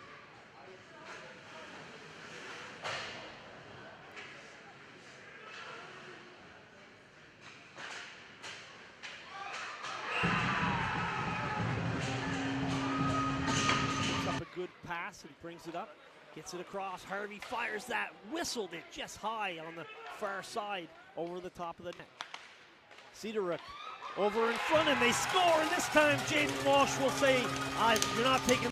Speaker 2: Picks up a good pass and brings it up. Gets it across. Harvey fires that. Whistled it just high on the far side over the top of the net. Cedaric over in front, and they score. And this time, Jaden Walsh will say, you're not taking.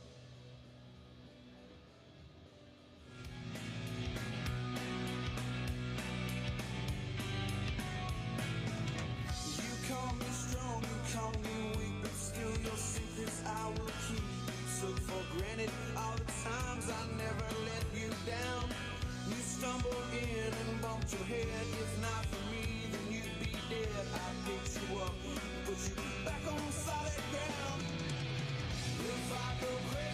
Speaker 5: Your head, if not for me, then you'd be dead. I picked you up, put you back on solid ground. If I go crazy.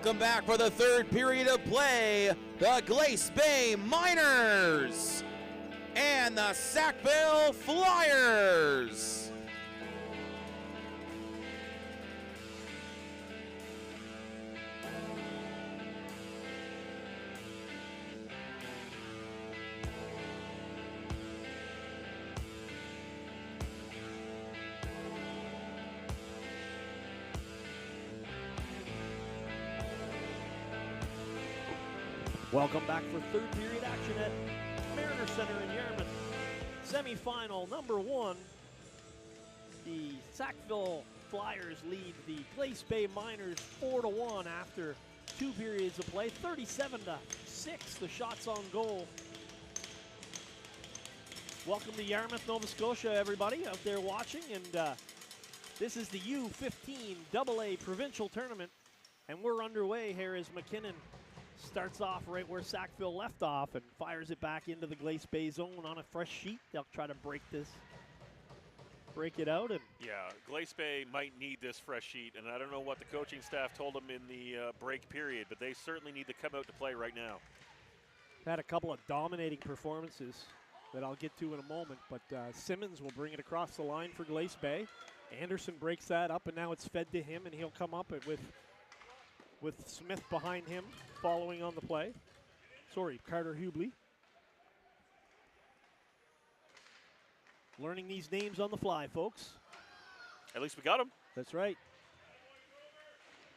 Speaker 1: Welcome back for the third period of play. The Glace Bay Miners and the Sackville Flyers.
Speaker 2: Welcome back for third period action at Mariner Center in Yarmouth. Semifinal number 1. The Sackville Flyers lead the Glace Bay Miners 4-1 after 2 periods of play. 37-6 the shots on goal. Welcome to Yarmouth, Nova Scotia, everybody out there watching. And this is the U15AAP Provincial Tournament. And we're underway here as McKinnon starts off right where Sackville left off and fires it back into the Glace Bay zone on a fresh sheet. They'll try to break it out. And
Speaker 4: Yeah, Glace Bay might need this fresh sheet, and I don't know what the coaching staff told them in the break period, but they certainly need to come out to play right now.
Speaker 2: had a couple of dominating performances that I'll get to in a moment, but Simmons will bring it across the line for Glace Bay. Anderson breaks that up, and now it's fed to him, and he'll come up with Smith behind him, following on the play. Sorry, Carter Hubley. Learning these names on the fly, folks.
Speaker 4: At least we got them.
Speaker 2: That's right.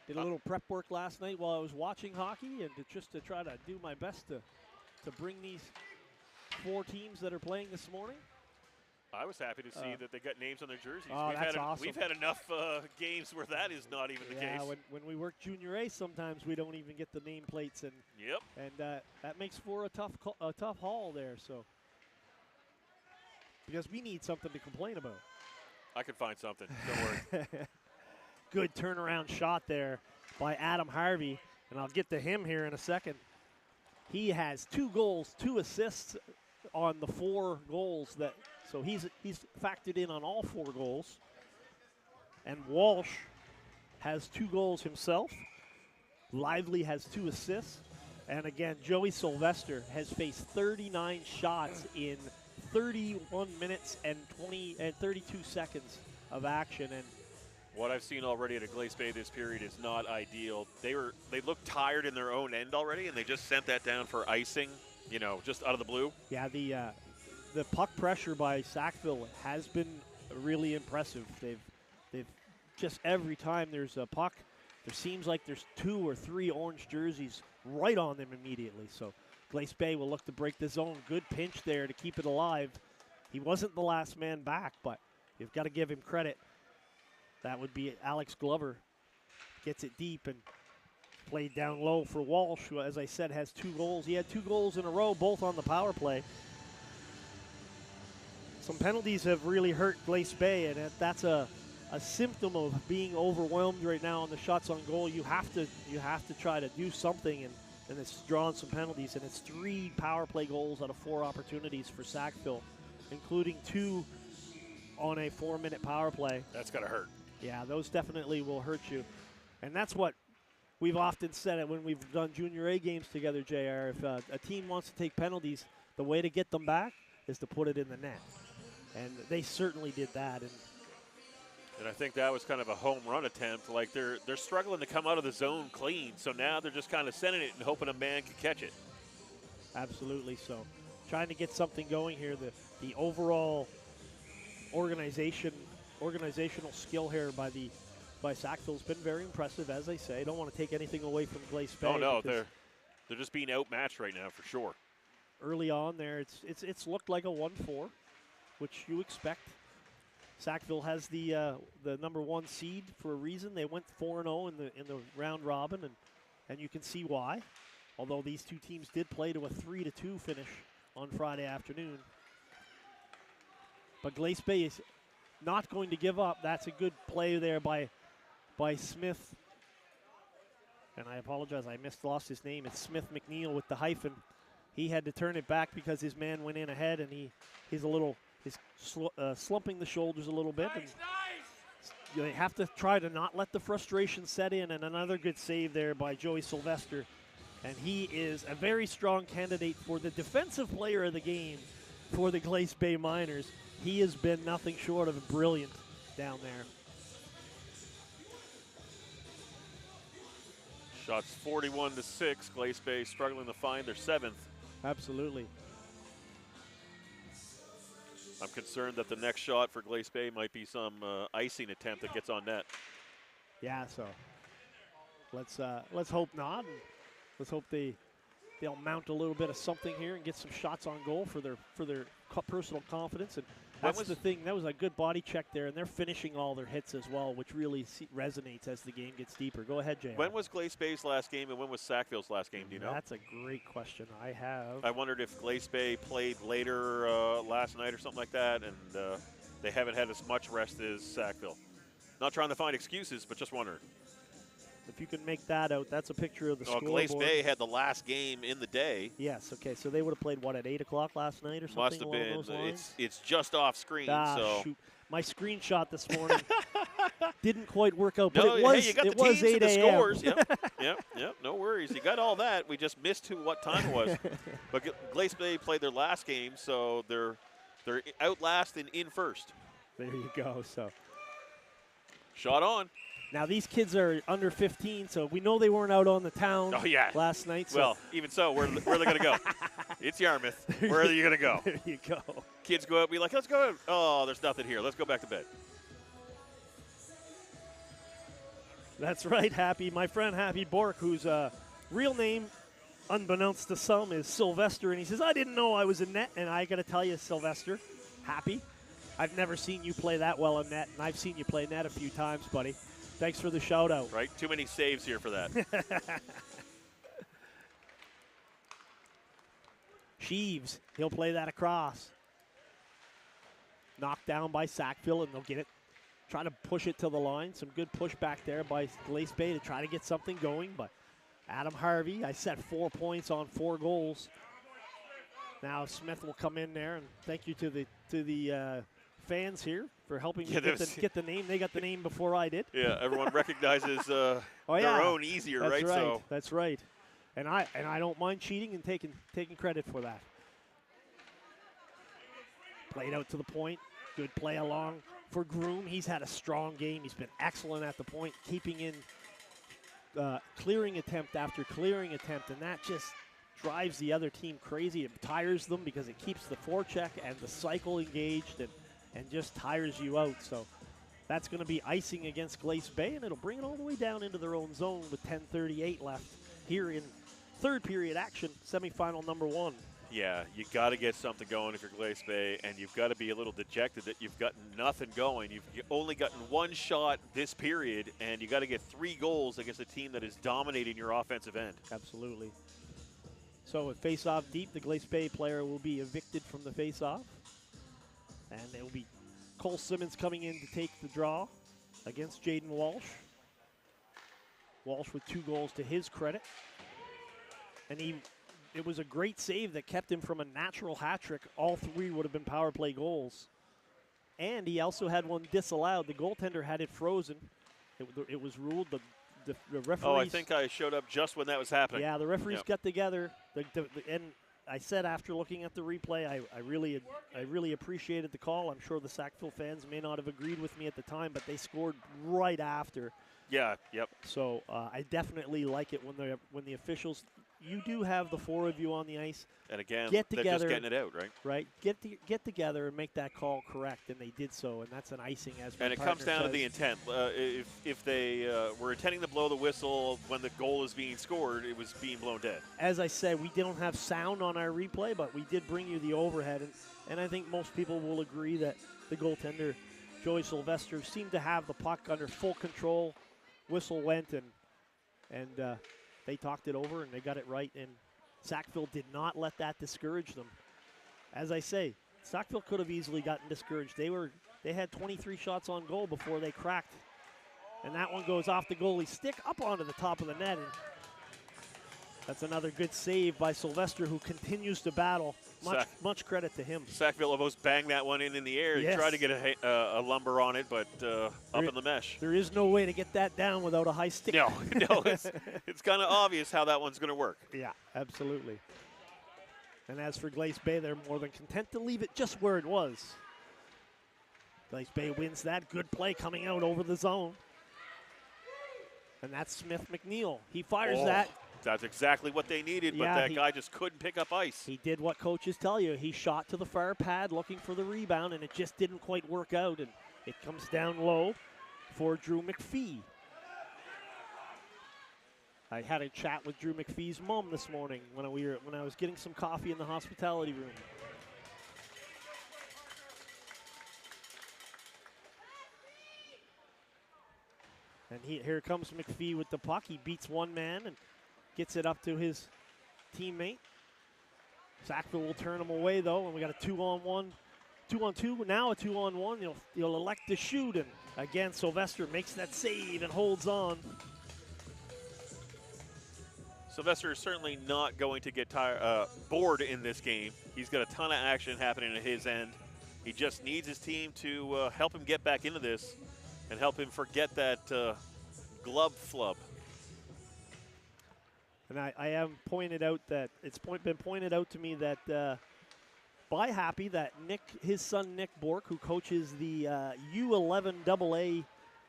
Speaker 2: Did a little prep work last night while I was watching hockey, and just to try to do my best to bring these 4 teams that are playing this morning.
Speaker 4: I was happy to see that they got names on their jerseys.
Speaker 2: Oh, that's awesome.
Speaker 4: We've had enough games where that is not even the case.
Speaker 2: Yeah, when we work Junior A, sometimes we don't even get the nameplates, and that makes for a tough haul there. So because we need something to complain about.
Speaker 4: I could find something. Don't worry.
Speaker 2: Good turnaround shot there by Adam Harvey, and I'll get to him here in a second. He has 2 goals, 2 assists on the 4 goals that. So he's factored in on all 4 goals. And Walsh has 2 goals himself. Lively has 2 assists. And again, Joey Sylvester has faced 39 shots in 31 minutes and 32 seconds of action. And
Speaker 4: what I've seen already at a Glace Bay this period is not ideal. They looked tired in their own end already, and they just sent that down for icing, just out of the blue.
Speaker 2: Yeah, the puck pressure by Sackville has been really impressive. They've just every time there's a puck, there seems like there's 2 or 3 orange jerseys right on them immediately. So Glace Bay will look to break the zone. Good pinch there to keep it alive. He wasn't the last man back, but you've got to give him credit. That would be Alex Glover. Gets it deep and played down low for Walsh, who, as I said, has 2 goals. He had 2 goals in a row, both on the power play. Some penalties have really hurt Glace Bay, and that's a symptom of being overwhelmed right now on the shots on goal. You have to try to do something, and it's drawing some penalties, and it's 3 power play goals out of 4 opportunities for Sackville, including 2 on a 4-minute power play.
Speaker 4: That's gotta hurt.
Speaker 2: Yeah, those definitely will hurt you, and that's what we've often said it when we've done Junior A games together, JR. If a team wants to take penalties, the way to get them back is to put it in the net. And they certainly did that.
Speaker 4: And I think that was kind of a home run attempt. Like they're struggling to come out of the zone clean, so now they're just kind of sending it and hoping a man can catch it.
Speaker 2: Absolutely. So trying to get something going here. The overall organizational skill here by Sackville's been very impressive, as I say. Don't want to take anything away from Glace Bay.
Speaker 4: Oh no, they're just being outmatched right now for sure.
Speaker 2: Early on there, it's looked like a 1-4. Which you expect. Sackville has the number 1 seed for a reason. They went 4-0 in the round robin, and you can see why. Although these 2 teams did play to a 3-2 finish on Friday afternoon. But Glace Bay is not going to give up. That's a good play there by Smith. And I apologize, I lost his name. It's Smith McNeil with the hyphen. He had to turn it back because his man went in ahead, and he's slumping the shoulders a little bit. And they have to try to not let the frustration set in, and another good save there by Joey Sylvester. And he is a very strong candidate for the defensive player of the game for the Glace Bay Miners. He has been nothing short of brilliant down there.
Speaker 4: Shots 41-6. Glace Bay struggling to find their 7th.
Speaker 2: Absolutely.
Speaker 4: I'm concerned that the next shot for Glace Bay might be some icing attempt that gets on net.
Speaker 2: Yeah, so let's hope not. And let's hope they'll mount a little bit of something here and get some shots on goal for their personal confidence. And that's the thing. That was a good body check there, and they're finishing all their hits as well, which really resonates as the game gets deeper. Go ahead, Jay.
Speaker 4: When was Glace Bay's last game, and when was Sackville's last game? Do you know?
Speaker 2: That's a great question.
Speaker 4: I wondered if Glace Bay played later last night or something like that, and they haven't had as much rest as Sackville. Not trying to find excuses, but just wondering.
Speaker 2: If you can make that out, that's a picture of the scoreboard.
Speaker 4: Glace Bay had the last game in the day.
Speaker 2: Yes, okay, so they would have played, what, at 8 o'clock last night or something?
Speaker 4: Must have been.
Speaker 2: Those lines?
Speaker 4: It's just off screen. So.
Speaker 2: Shoot. My screenshot this morning didn't quite work out, but
Speaker 4: No,
Speaker 2: it was,
Speaker 4: hey, you got
Speaker 2: it
Speaker 4: the
Speaker 2: was
Speaker 4: teams
Speaker 2: 8
Speaker 4: and the
Speaker 2: a.m.
Speaker 4: scores. Yep, no worries. You got all that. We just missed what time it was. But Glace Bay played their last game, so they're out last and in first.
Speaker 2: There you go. So
Speaker 4: shot on.
Speaker 2: Now these kids are under 15, so we know they weren't out on the town last night. So.
Speaker 4: Well, even so, where are they going to go? It's Yarmouth. Where are you going to go?
Speaker 2: There you go.
Speaker 4: Kids go out and be like, let's go. Oh, there's nothing here. Let's go back to bed.
Speaker 2: That's right, Happy. My friend Happy Bork, whose real name, unbeknownst to some, is Sylvester. And he says, I didn't know I was in net. And I got to tell you, Sylvester, Happy, I've never seen you play that well in net. And I've seen you play net a few times, buddy. Thanks for the shout out.
Speaker 4: Right? Too many saves here for that.
Speaker 2: Sheaves, he'll play that across. Knocked down by Sackville, and they'll get it. Try to push it to the line. Some good push back there by Glace Bay to try to get something going. But Adam Harvey, I set 4 points on 4 goals. Now Smith will come in there, and thank you to the fans here for helping me get the name. They got the name before I did.
Speaker 4: Yeah, everyone recognizes their own easier,
Speaker 2: That's
Speaker 4: right? So
Speaker 2: that's right. And I don't mind cheating and taking credit for that. Played out to the point. Good play along for Groom. He's had a strong game. He's been excellent at the point, keeping in clearing attempt after clearing attempt, and that just drives the other team crazy. It tires them because it keeps the forecheck and the cycle engaged and just tires you out. So that's going to be icing against Glace Bay, and it'll bring it all the way down into their own zone with 10:38 left here in third period action, semifinal number 1.
Speaker 4: yeah, you got to get something going if you're Glace Bay, and you've got to be a little dejected that you've got nothing going. You've only gotten 1 shot this period, and you got to get 3 goals against a team that is dominating your offensive end.
Speaker 2: Absolutely. So with face-off deep, the Glace Bay player will be evicted from the face-off. And it will be Cole Simmons coming in to take the draw against Jaden Walsh. Walsh with 2 goals to his credit. And it was a great save that kept him from a natural hat trick. All 3 would have been power play goals. And he also had one disallowed. The goaltender had it frozen. It was ruled. The referees.
Speaker 4: Oh, I think I showed up just when that was happening.
Speaker 2: Yeah, the referees got together. And I said after looking at the replay, I really appreciated the call. I'm sure the Sackville fans may not have agreed with me at the time, but they scored right after.
Speaker 4: Yeah, yep.
Speaker 2: So I definitely like it when the officials. You do have the 4 of you on the ice.
Speaker 4: And again,
Speaker 2: get
Speaker 4: they're
Speaker 2: together,
Speaker 4: just getting it out, right?
Speaker 2: Right. Get together and make that call correct, and they did so, and that's an icing as.
Speaker 4: And it comes down to the intent. If they were intending to blow the whistle when the goal is being scored, it was being blown dead.
Speaker 2: As I said, we don't have sound on our replay, but we did bring you the overhead, and I think most people will agree that the goaltender, Joey Sylvester, seemed to have the puck under full control. Whistle went, and they talked it over, and they got it right, and Sackville did not let that discourage them. As I say, Sackville could have easily gotten discouraged. They had 23 shots on goal before they cracked, and that one goes off the goalie's stick up onto the top of the net, and That's another good save by Sylvester, who continues to battle. Much credit to him.
Speaker 4: Sackville almost banged that one in the air.
Speaker 2: Yes.
Speaker 4: He tried to get a lumber on it, but up in the mesh.
Speaker 2: There is no way to get that down without a high stick.
Speaker 4: No, it's kind of obvious how that one's going to work.
Speaker 2: Yeah, absolutely. And as for Glace Bay, they're more than content to leave it just where it was. Glace Bay wins that. Good play coming out over the zone. And that's Smith McNeil. He fires that.
Speaker 4: That's exactly what they needed, but that guy just couldn't pick up ice.
Speaker 2: He did what coaches tell you. He shot to the far pad looking for the rebound, and it just didn't quite work out, and it comes down low for Drew McPhee. I had a chat with Drew McPhee's mom this morning when I was getting some coffee in the hospitality room. And here comes McPhee with the puck. He beats one man and gets it up to his teammate. Sackville will turn him away, though, and we got a 2-on-1. 2-on-2, now a 2-on-1. He'll elect to shoot, and again, Sylvester makes that save and holds on.
Speaker 4: Sylvester is certainly not going to get bored in this game. He's got a ton of action happening at his end. He just needs his team to help him get back into this and help him forget that glove flub.
Speaker 2: And I have pointed out that been pointed out to me that by Happy that his son Nick Bork, who coaches the U15AAP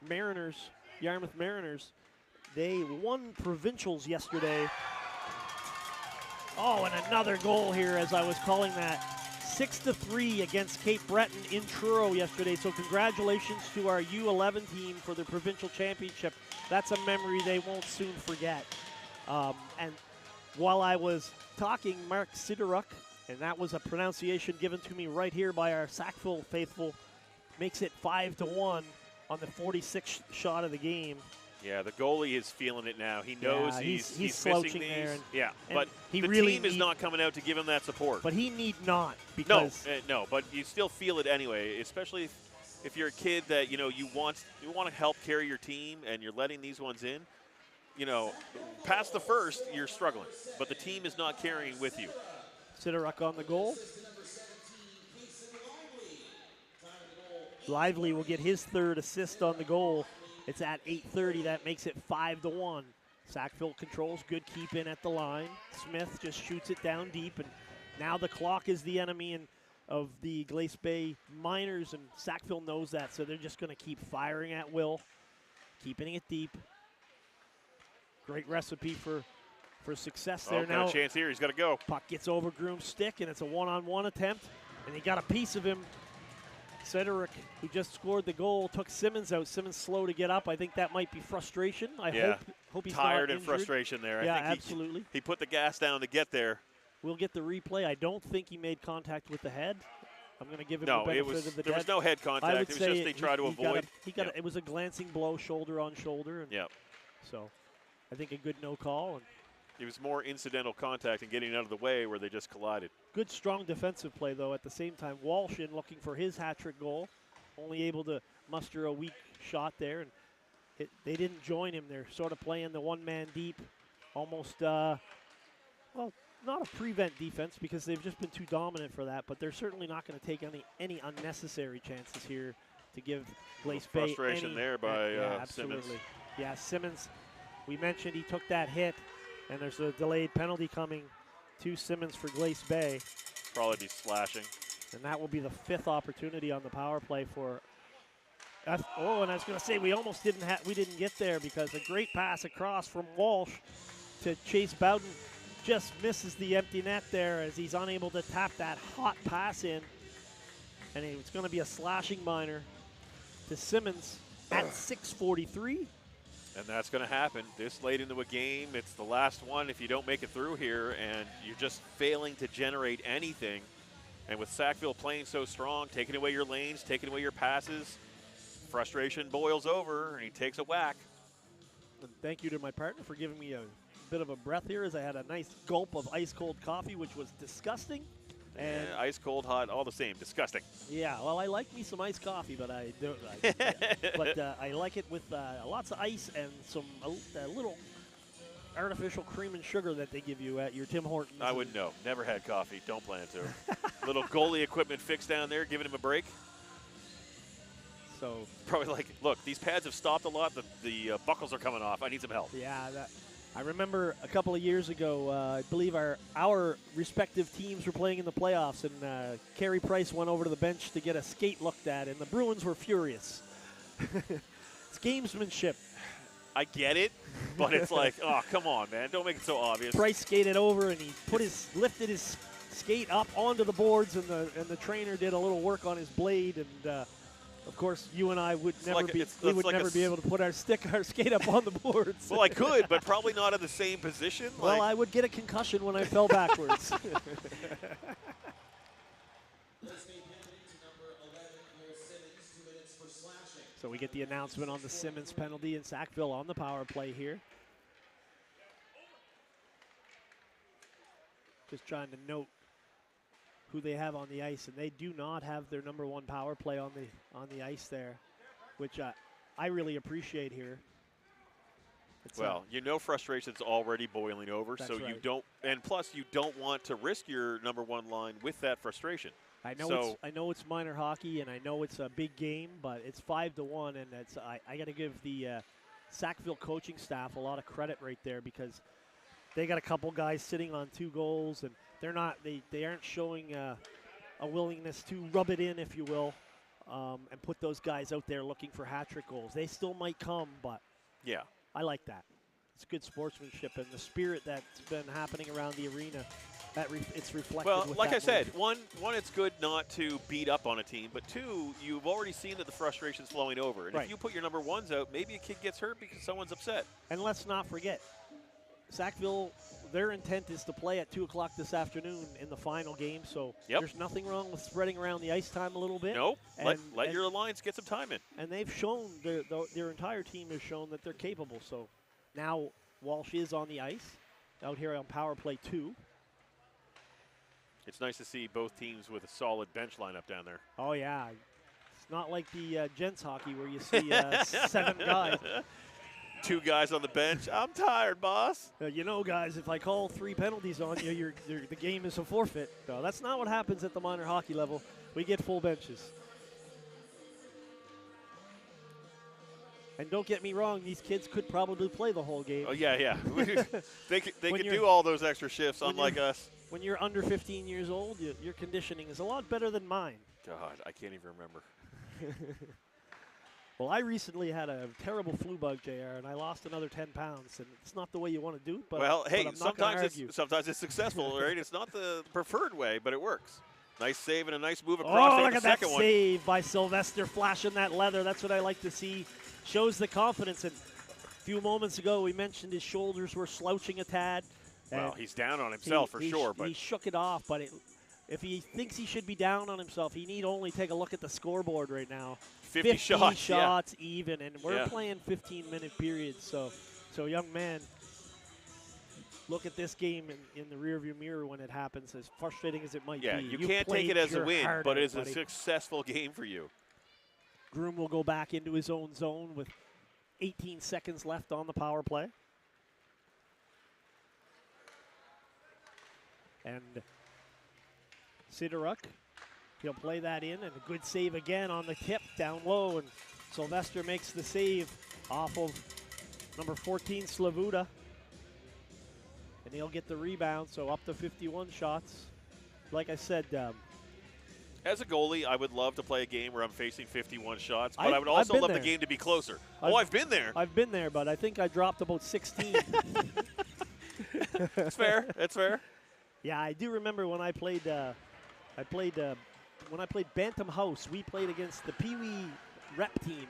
Speaker 2: Mariners, Yarmouth Mariners, they won Provincials yesterday. Oh, and another goal here, as I was calling that. 6-3 against Cape Breton in Truro yesterday. So congratulations to our U11 team for the provincial championship. That's a memory they won't soon forget. And while I was talking, Mark Sideruk, and that was a pronunciation given to me right here by our Sackville faithful, makes it 5-1 on the 46th shot of the game.
Speaker 4: Yeah, the goalie is feeling it now. He knows he's
Speaker 2: slouching
Speaker 4: missing
Speaker 2: there.
Speaker 4: these. But
Speaker 2: the
Speaker 4: team is not coming out to give him that support.
Speaker 2: But he need not, because
Speaker 4: no, but you still feel it anyway, especially if you're a kid that you want to help carry your team and you're letting these ones in. Past the first, you're struggling, but the team is not carrying with you.
Speaker 2: Sideruk on the goal. Lively will get his third assist on the goal. It's at 8:30. That makes it 5-1. Sackville controls. Good keep in at the line. Smith just shoots it down deep, and now the clock is the enemy of the Glace Bay Miners, and Sackville knows that, so they're just going to keep firing at will, keeping it deep. Great recipe for success there.
Speaker 4: Now a chance here. He's got to go.
Speaker 2: Puck gets over Groom's stick, and it's a one-on-one attempt, and he got a piece of him. Sideruk, who just scored the goal, took Simmons out. Simmons slow to get up. I think that might be frustration. I hope he's
Speaker 4: tired
Speaker 2: not
Speaker 4: and frustration there.
Speaker 2: Yeah,
Speaker 4: I think
Speaker 2: absolutely.
Speaker 4: He put the gas down to get there.
Speaker 2: We'll get the replay. I don't think he made contact with the head. I'm going to give him the benefit of the doubt.
Speaker 4: There was no head contact. It was just they try to avoid.
Speaker 2: It was a glancing blow, shoulder on shoulder. And so I think a good no call. And
Speaker 4: it was more incidental contact and getting out of the way where they just collided.
Speaker 2: Good, strong defensive play, though, at the same time. Walsh in looking for his hat-trick goal. Only able to muster a weak shot there. And they didn't join him. They're sort of playing the one-man deep. Almost, well, not a prevent defense because they've just been too dominant for that. But they're certainly not going to take any unnecessary chances here to give Glace Bay
Speaker 4: frustration there by
Speaker 2: absolutely.
Speaker 4: Simmons.
Speaker 2: Yeah, Simmons, we mentioned he took that hit. And there's a delayed penalty coming to Simmons for Glace Bay.
Speaker 4: Probably be slashing.
Speaker 2: And that will be the 5th opportunity on the power play for. And I was going to say we didn't get there because a great pass across from Walsh to Chase Bowden just misses the empty net there as he's unable to tap that hot pass in. And it's going to be a slashing minor to Simmons at 6:43.
Speaker 4: And that's going to happen this late into a game. It's the last one if you don't make it through here, and you're just failing to generate anything. And with Sackville playing so strong, taking away your lanes, taking away your passes, frustration boils over, and he takes a whack.
Speaker 2: And thank you to my partner for giving me a bit of a breath here as I had a nice gulp of ice-cold coffee, which was disgusting. And
Speaker 4: ice, cold, hot, all the same. Disgusting.
Speaker 2: Yeah, well, I like me some iced coffee, but I don't. I like it with lots of ice and some a little artificial cream and sugar that they give you at your Tim Hortons.
Speaker 4: I wouldn't know. Never had coffee. Don't plan to. Little goalie equipment fix down there, giving him a break.
Speaker 2: So
Speaker 4: Probably like, look, these pads have stopped a lot. The buckles are coming off. I need some help.
Speaker 2: yeah, I remember a couple of years ago, I believe our respective teams were playing in the playoffs, and Carey Price went over to the bench to get a skate looked at, and the Bruins were furious. It's gamesmanship.
Speaker 4: I get it, but it's like, oh, come on, man. Don't make it so obvious.
Speaker 2: Price skated over, and he lifted his skate up onto the boards, and the trainer did a little work on his blade, and of course, you and I would never be able to put our skate up on the boards.
Speaker 4: Well, I could, but probably not in the same position.
Speaker 2: Well, I would get a concussion when I fell backwards. So we get the announcement on the Simmons penalty, and Sackville on the power play here. Just trying to note who they have on the ice, and they do not have their number one power play on the ice there, which I really appreciate here.
Speaker 4: Well, you know frustration's already boiling over, so
Speaker 2: right.
Speaker 4: you don't, and plus you don't want to risk your number one line with that frustration.
Speaker 2: I know it's minor hockey, and I know it's a big game, but it's 5-1, and I got to give the Sackville coaching staff a lot of credit right there, because they got a couple guys sitting on 2 goals, and they aren't showing a willingness to rub it in, if you will, and put those guys out there looking for hat-trick goals. They still might come, but
Speaker 4: yeah,
Speaker 2: I like that. It's good sportsmanship, and the spirit that's been happening around the arena, it's reflected.
Speaker 4: Well,
Speaker 2: with
Speaker 4: like
Speaker 2: that
Speaker 4: I said,
Speaker 2: move.
Speaker 4: one, it's good not to beat up on a team, but 2, you've already seen that the frustration's flowing over. And
Speaker 2: Right.
Speaker 4: if you put your number ones out, maybe a kid gets hurt because someone's upset.
Speaker 2: And let's not forget, Sackville, their intent is to play at 2 o'clock this afternoon in the final game, so there's nothing wrong with spreading around the ice time a little bit.
Speaker 4: Nope.
Speaker 2: And,
Speaker 4: let your alliance get some time in.
Speaker 2: And they've shown, their entire team has shown that they're capable. So now Walsh is on the ice, out here on power play 2.
Speaker 4: It's nice to see both teams with a solid bench lineup down there.
Speaker 2: Oh, yeah. It's not like the gents hockey where you see 7 guys.
Speaker 4: 2 guys on the bench. I'm tired, boss.
Speaker 2: You know, guys, if I call 3 penalties on you, the game is a forfeit. No, that's not what happens at the minor hockey level. We get full benches. And don't get me wrong, these kids could probably play the whole game.
Speaker 4: Oh, yeah. They could do all those extra shifts, unlike us.
Speaker 2: When you're under 15 years old, your conditioning is a lot better than mine.
Speaker 4: God, I can't even remember.
Speaker 2: Well, I recently had a terrible flu bug, JR, and I lost another 10 pounds. And it's not the way you want to do it, but,
Speaker 4: hey,
Speaker 2: I'm not gonna argue.
Speaker 4: sometimes it's successful, right? It's not the preferred way, but it works. Nice save and a nice move across.
Speaker 2: Oh, look at that
Speaker 4: one.
Speaker 2: save by Sylvester, flashing that leather. That's what I like to see. Shows the confidence. And a few moments ago, we mentioned his shoulders were slouching a tad.
Speaker 4: Well, he's down on himself for sure. But
Speaker 2: he shook it off. But if he thinks he should be down on himself, he need only take a look at the scoreboard right now.
Speaker 4: 50
Speaker 2: shots even, and we're playing 15-minute periods. So young man, look at this game in the rearview mirror when it happens, as frustrating as it might be.
Speaker 4: Yeah, you can't take it as a win, but it's a successful game for you.
Speaker 2: Groom will go back into his own zone with 18 seconds left on the power play. And Sidoruk, he'll play that in, and a good save again on the tip down low, and Sylvester makes the save off of number 14, Slavuta. And he'll get the rebound, so up to 51 shots. Like I said,
Speaker 4: as a goalie, I would love to play a game where I'm facing 51 shots, but I would also love the game to be closer. I've been there.
Speaker 2: I've been there, but I think I dropped about 16.
Speaker 4: That's fair. That's fair.
Speaker 2: Yeah, I do remember when I played. When I played Bantam House, we played against the Pee Wee rep team,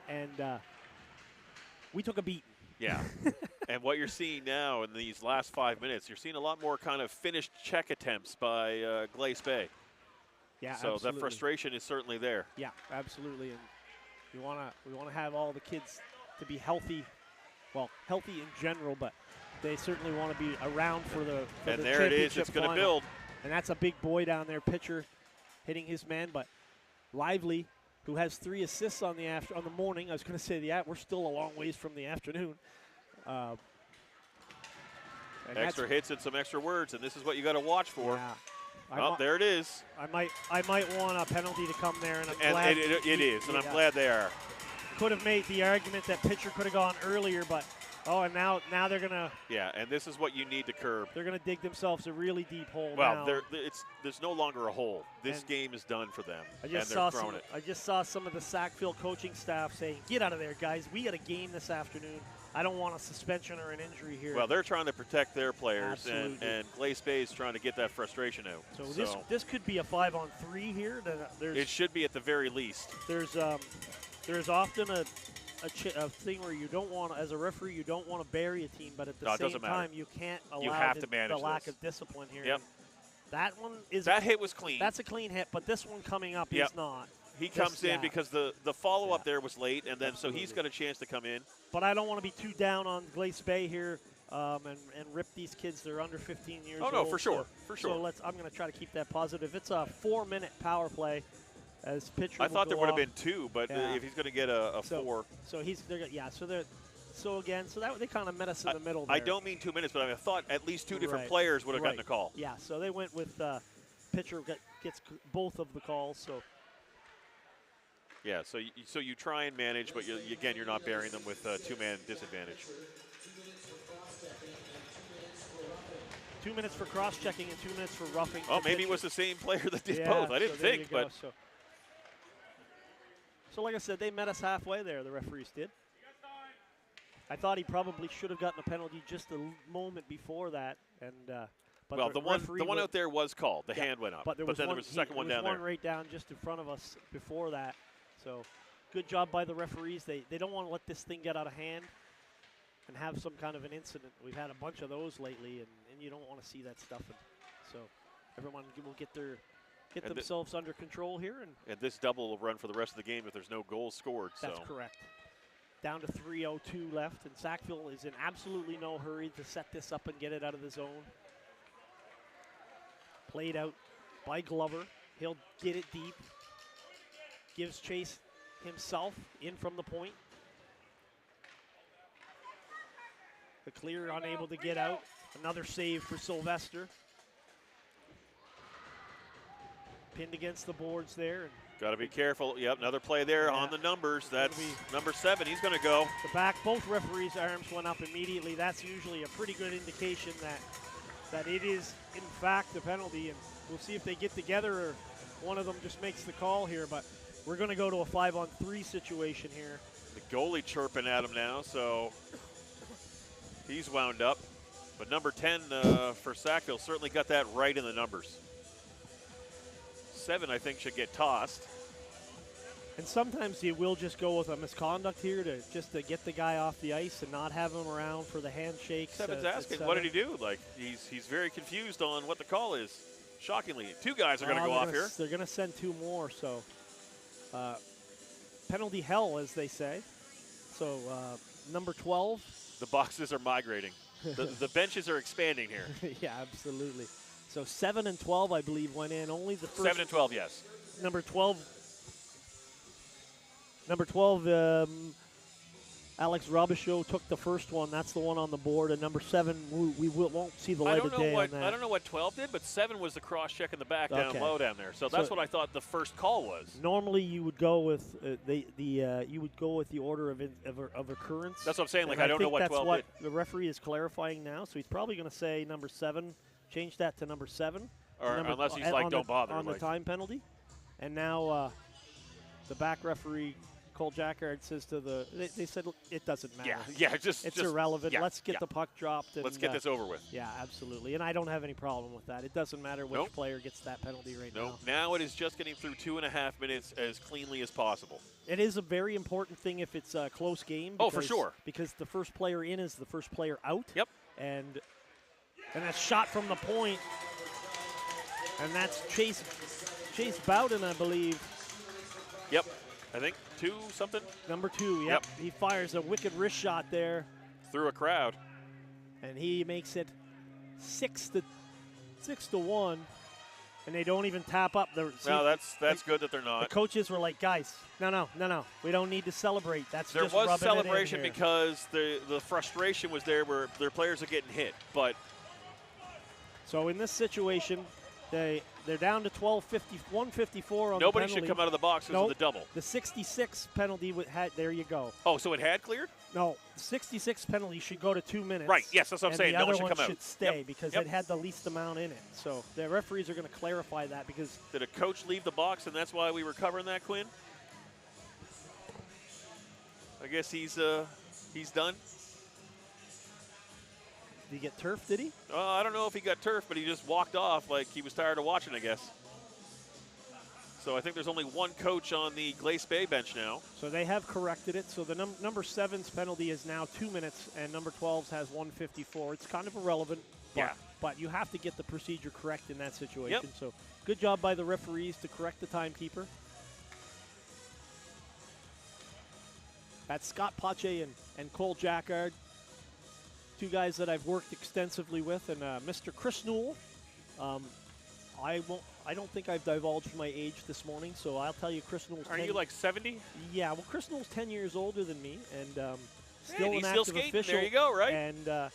Speaker 2: and we took a beating.
Speaker 4: Yeah. And what you're seeing now in these last 5 minutes, you're seeing a lot more kind of finished check attempts by Glace Bay.
Speaker 2: Yeah,
Speaker 4: so
Speaker 2: absolutely.
Speaker 4: that frustration is certainly there.
Speaker 2: Yeah, absolutely. And we want to have all the kids to be healthy. Well, healthy in general, but they certainly want to be around for the
Speaker 4: and
Speaker 2: the
Speaker 4: there it is. It's going to build.
Speaker 2: And that's a big boy down there, pitcher, hitting his man. But Lively, who has 3 assists on the morning. I was going to say we're still a long ways from the afternoon. And
Speaker 4: Extra hits and some extra words, and this is what you got to watch for.
Speaker 2: Yeah.
Speaker 4: Oh, there it is.
Speaker 2: I might want a penalty to come there, and I'm
Speaker 4: And
Speaker 2: glad
Speaker 4: it is, and I'm glad they are.
Speaker 2: Could have made the argument that pitcher could have gone earlier, but and now they're gonna.
Speaker 4: Yeah, and this is what you need to curb.
Speaker 2: They're gonna dig themselves a really deep hole.
Speaker 4: Well,
Speaker 2: now.
Speaker 4: there's no longer a hole. This game is done for them, and they're throwing it.
Speaker 2: I just saw some of the Sackville coaching staff saying, "Get out of there, guys. We got a game this afternoon. I don't want a suspension or an injury here."
Speaker 4: Well, they're trying to protect their players,
Speaker 2: Absolutely.
Speaker 4: and Glace Bay is trying to get that frustration out.
Speaker 2: So this could be a 5-on-3 here.
Speaker 4: It should be at the very least.
Speaker 2: There's often a thing where you don't want, as a referee, you don't want to bury a team, but at the same time, you can't allow the lack of discipline here.
Speaker 4: Yep.
Speaker 2: That one is
Speaker 4: that hit was clean.
Speaker 2: That's a clean hit, but this one coming up is not.
Speaker 4: He comes in because the follow-up there was late, and then so he's got a chance to come in.
Speaker 2: But I don't want to be too down on Glace Bay here and rip these kids. They're under 15 years old.
Speaker 4: Oh, no, for sure, for sure.
Speaker 2: So I'm going to try to keep that positive. It's a 4-minute power play. As pitcher,
Speaker 4: I thought there would have been 2, but if he's going to get a 4,
Speaker 2: so they kind of met us in the middle.
Speaker 4: I don't mean 2 minutes, but I thought at least 2 different players would have gotten a call.
Speaker 2: Yeah, so they went with pitcher gets both of the calls. So
Speaker 4: yeah, so you try and manage, but you're not burying them with 2-man disadvantage.
Speaker 2: 2 minutes for cross-checking and 2 minutes for roughing.
Speaker 4: Oh, maybe it was the same player that did both. I didn't think, but.
Speaker 2: So like I said, they met us halfway there, the referees did. I thought he probably should have gotten a penalty just a moment before that. But
Speaker 4: well, the one out there was called. The hand went up. But then there was a second one down there.
Speaker 2: There was one right down just in front of us before that. So good job by the referees. They don't want to let this thing get out of hand and have some kind of an incident. We've had a bunch of those lately, and you don't want to see that stuff. And so everyone will get themselves under control here.
Speaker 4: And this double will run for the rest of the game if there's no goals scored.
Speaker 2: That's correct. Down to 3:02 left, and Sackville is in absolutely no hurry to set this up and get it out of the zone. Played out by Glover. He'll get it deep. Gives chase himself in from the point. The clear unable to get out. Another save for Sylvester. Pinned against the boards there.
Speaker 4: Got to be careful. Yep, another play there on the numbers. That's number 7. He's going to go.
Speaker 2: Both referees' arms went up immediately. That's usually a pretty good indication that it is, in fact, the penalty. And we'll see if they get together or one of them just makes the call here. But we're going to go to a 5-on-3 situation here.
Speaker 4: The goalie chirping at him now, so he's wound up. But number 10 for Sackville certainly got that right in the numbers. 7, I think, should get tossed.
Speaker 2: And sometimes you will just go with a misconduct here to get the guy off the ice and not have him around for the handshakes.
Speaker 4: 7's asking, what did he do? Like, he's very confused on what the call is. Shockingly, 2 guys are going to go off here.
Speaker 2: They're going to send 2 more, so penalty hell, as they say. So number 12.
Speaker 4: The boxes are migrating. the benches are expanding here.
Speaker 2: Yeah, absolutely. So 7 and 12, I believe, went in. Only the first.
Speaker 4: 7 and 12, yes.
Speaker 2: Number 12, Alex Robichaud took the first one. That's the one on the board. And number 7, we won't see the light of day on that.
Speaker 4: I don't know what 12 did, but 7 was the cross check in the back down low down there. So that's what I thought the first call was.
Speaker 2: Normally, you would go with the order of occurrence.
Speaker 4: That's what I'm saying. Like, I don't know what 12 did.
Speaker 2: The referee is clarifying now, so he's probably going to say number 7. Change that to number 7.
Speaker 4: Or unless he's like, don't bother.
Speaker 2: On the time penalty. And now the back referee, Cole Jackard, says to they said it doesn't matter.
Speaker 4: Yeah,
Speaker 2: it's irrelevant. Let's get the puck dropped. And,
Speaker 4: let's get this over with.
Speaker 2: Yeah, absolutely. And I don't have any problem with that. It doesn't matter which player gets that penalty right now.
Speaker 4: Now it is just getting through 2.5 minutes as cleanly as possible.
Speaker 2: It is a very important thing if it's a close game.
Speaker 4: Oh, for sure.
Speaker 2: Because the first player in is the first player out.
Speaker 4: Yep.
Speaker 2: And that's shot from the point. And that's Chase Bowden, I believe.
Speaker 4: Yep. I think 2 something.
Speaker 2: Number 2, yep. He fires a wicked wrist shot there.
Speaker 4: Through a crowd.
Speaker 2: And he makes it 6-1. And they don't even tap up.
Speaker 4: No, that's good that they're not.
Speaker 2: The coaches were like, guys, no. We don't need to celebrate. There
Speaker 4: was celebration because the frustration was there where their players are getting hit. But
Speaker 2: So in this situation, they're down to 154 on
Speaker 4: Nobody
Speaker 2: the penalty.
Speaker 4: should come out of the box because of the double.
Speaker 2: The 66 penalty there you go.
Speaker 4: Oh, so it had cleared?
Speaker 2: No, the 66 penalty should go to 2 minutes.
Speaker 4: Right, yes, that's what I'm saying.
Speaker 2: The
Speaker 4: No
Speaker 2: other
Speaker 4: one should come out.
Speaker 2: should stay because it had the least amount in it. So the referees are going to clarify that because...
Speaker 4: Did a coach leave the box and that's why we were covering that, Quinn? I guess he's done.
Speaker 2: Did he get turf, did he?
Speaker 4: I don't know if he got turf, but he just walked off like he was tired of watching, I guess. So I think there's only one coach on the Glace Bay bench now.
Speaker 2: So they have corrected it. So the number 7's penalty is now 2 minutes, and number 12's has 154. It's kind of irrelevant, but you have to get the procedure correct in that situation.
Speaker 4: Yep.
Speaker 2: So good job by the referees to correct the timekeeper. That's Scott Pache and Cole Jackard, two guys that I've worked extensively with, and Mr. Chris Newell. I don't think I've divulged my age this morning, so I'll tell you Chris Newell's
Speaker 4: Are you like 70?
Speaker 2: Yeah, well, Chris Newell's 10 years older than me, and still
Speaker 4: he's
Speaker 2: an
Speaker 4: still
Speaker 2: active
Speaker 4: skating.
Speaker 2: official.
Speaker 4: There you go, right?
Speaker 2: And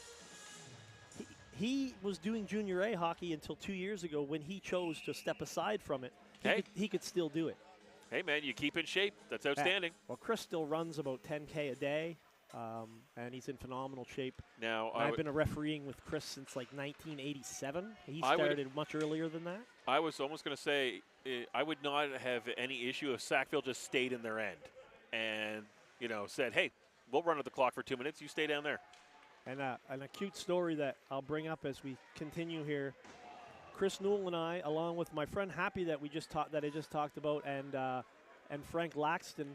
Speaker 2: he was doing junior A hockey until 2 years ago when he chose to step aside from it. He could still do it.
Speaker 4: Hey, man, you keep in shape. That's outstanding.
Speaker 2: Well, Chris still runs about 10K a day, and he's in phenomenal shape.
Speaker 4: Now,
Speaker 2: I've been refereeing with Chris since like 1987. He started much earlier than that.
Speaker 4: I was almost going to say I would not have any issue if Sackville just stayed in their end and, said, hey, we'll run at the clock for 2 minutes. You stay down there.
Speaker 2: And an acute story that I'll bring up as we continue here. Chris Newell and I, along with my friend Happy that I just talked about, and Frank Laxton,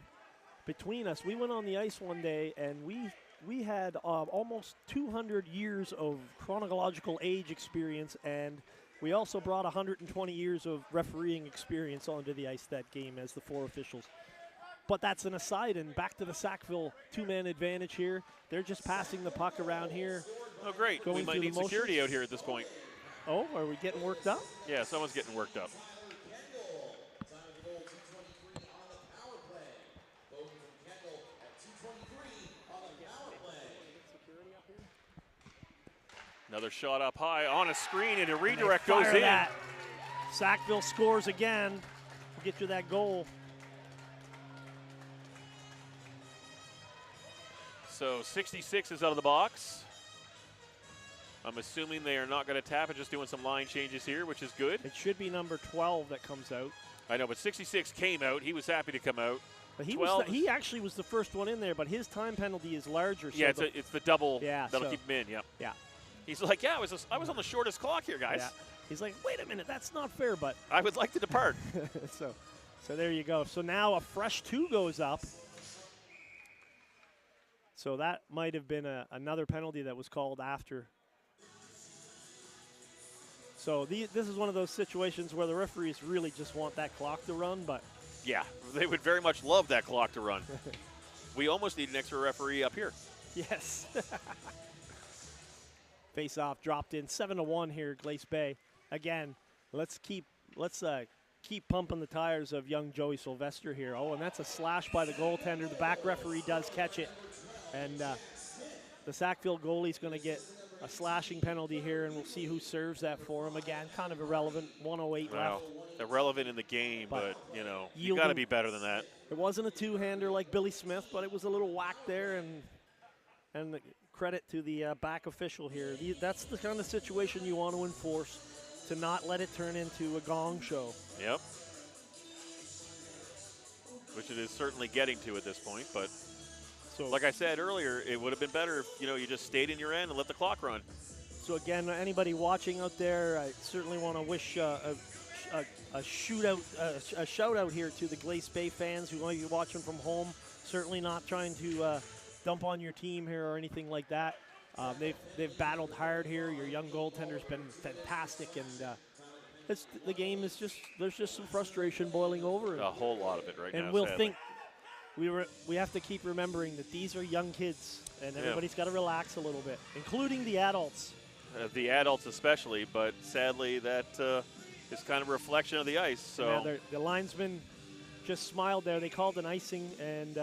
Speaker 2: between us, we went on the ice one day and we had almost 200 years of chronological age experience, and we also brought 120 years of refereeing experience onto the ice that game as the 4 officials. But that's an aside, and back to the Sackville 2-man advantage here. They're just passing the puck around here.
Speaker 4: Oh, great. We might need security out here at this point.
Speaker 2: Oh, are we getting worked up?
Speaker 4: Yeah, someone's getting worked up. Another shot up high on a screen, and a redirect goes in.
Speaker 2: That. Sackville scores again to get you that goal.
Speaker 4: So 66 is out of the box. I'm assuming they are not going to tap it, just doing some line changes here, which is good.
Speaker 2: It should be number 12 that comes out.
Speaker 4: I know, but 66 came out. He was happy to come out.
Speaker 2: But he actually was the first one in there, but his time penalty is larger.
Speaker 4: Yeah, so it's the double that'll keep him in,
Speaker 2: Yeah.
Speaker 4: He's like, yeah, I was on the shortest clock here, guys.
Speaker 2: Yeah. He's like, wait a minute, that's not fair, but.
Speaker 4: I would like to depart.
Speaker 2: So there you go. So now a fresh 2 goes up. So that might have been another penalty that was called after. So this is one of those situations where the referees really just want that clock to run, but.
Speaker 4: Yeah, they would very much love that clock to run. We almost need an extra referee up here.
Speaker 2: Yes. Face-off dropped in 7-1 here, Glace Bay. Again, let's keep pumping the tires of young Joey Sylvester here. Oh, and that's a slash by the goaltender. The back referee does catch it, and the Sackville goalie's going to get a slashing penalty here, and we'll see who serves that for him. Again, kind of irrelevant. 1:08 left.
Speaker 4: Irrelevant in the game, but you got to be better than that.
Speaker 2: It wasn't a two-hander like Billy Smith, but it was a little whack there, and the credit to the back official here. That's the kind of situation you want to enforce, to not let it turn into a gong show.
Speaker 4: Yep. Which it is certainly getting to at this point, but like I said earlier, it would have been better if you just stayed in your end and let the clock run.
Speaker 2: So again, anybody watching out there, I certainly want to wish a shout out here to the Glace Bay fans who might be watching from home. Certainly not trying to dump on your team here or anything like that. They've battled hard here. Your young goaltender's been fantastic, and the game is there's just some frustration boiling over.
Speaker 4: A whole lot of it right now.
Speaker 2: And we'll think we have to keep remembering that these are young kids, and everybody's got to relax a little bit, including the adults.
Speaker 4: The adults especially, but sadly that is kind of a reflection of the ice. So
Speaker 2: yeah, the linesman just smiled there. They called an icing, and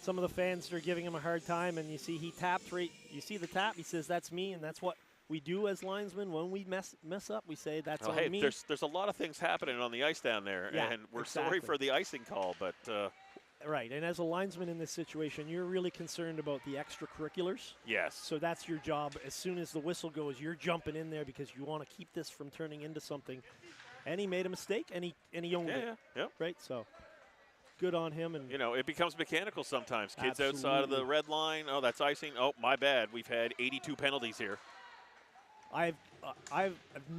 Speaker 2: some of the fans are giving him a hard time. And you see he tapped right. You see the tap. He says, "That's me," and that's what we do as linesmen when we mess up. We say that's
Speaker 4: Oh,
Speaker 2: on
Speaker 4: hey,
Speaker 2: me.
Speaker 4: there's a lot of things happening on the ice down there,
Speaker 2: Yeah,
Speaker 4: and we're
Speaker 2: exactly.
Speaker 4: sorry for the icing call, but
Speaker 2: Right, and as a linesman in this situation, you're really concerned about the extracurriculars.
Speaker 4: yes.
Speaker 2: So that's your job. As soon as the whistle goes, you're jumping in there because you want to keep this from turning into something. And he made a mistake, and he owned it.
Speaker 4: Yeah.
Speaker 2: Right, so good on him. And
Speaker 4: You know, it becomes mechanical sometimes. Kids outside of the
Speaker 2: Absolutely.
Speaker 4: red line, oh, that's icing. Oh, my bad. We've had 82 penalties here.
Speaker 2: I've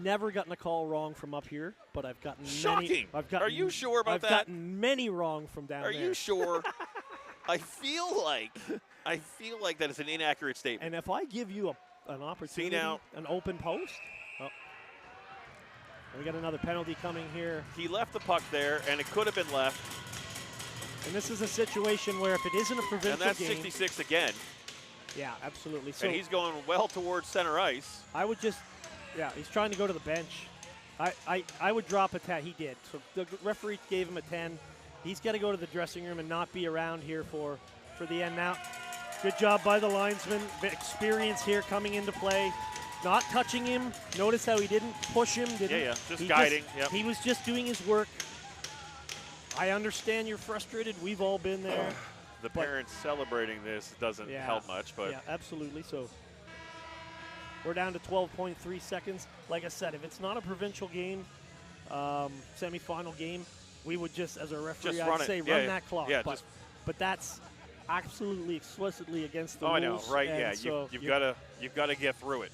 Speaker 2: never gotten a call wrong from up here, but I've gotten
Speaker 4: Shocking.
Speaker 2: Many.
Speaker 4: Are you sure about
Speaker 2: I've
Speaker 4: that?
Speaker 2: gotten many wrong from down
Speaker 4: Are
Speaker 2: there.
Speaker 4: you sure? I feel like that is an inaccurate statement.
Speaker 2: And if I give you an opportunity,
Speaker 4: now.
Speaker 2: an open post, we got another penalty coming here.
Speaker 4: He left the puck there, and it could have been left.
Speaker 2: And this is a situation where if it isn't a provincial
Speaker 4: And that's
Speaker 2: game,
Speaker 4: 66 again.
Speaker 2: yeah, absolutely. So
Speaker 4: And he's going well towards center ice.
Speaker 2: I would just, he's trying to go to the bench. I would drop a 10. He did. So the referee gave him a 10. He's got to go to the dressing room and not be around here for the end now. Good job by the linesman. Experience here coming into play. Not touching him. Notice how he didn't push him.
Speaker 4: Just guiding. Yep.
Speaker 2: He was just doing his work. I understand you're frustrated. We've all been there.
Speaker 4: The parents celebrating this doesn't help much, but
Speaker 2: Yeah, absolutely. So we're down to 12.3 seconds. Like I said, if it's not a provincial game, semifinal game, we would just, as a referee,
Speaker 4: Just run
Speaker 2: I'd
Speaker 4: it.
Speaker 2: say
Speaker 4: Yeah,
Speaker 2: run
Speaker 4: yeah.
Speaker 2: that clock.
Speaker 4: Yeah,
Speaker 2: but that's absolutely explicitly against the
Speaker 4: I
Speaker 2: rules.
Speaker 4: know, right?
Speaker 2: and
Speaker 4: Yeah,
Speaker 2: so
Speaker 4: you've got to get through it.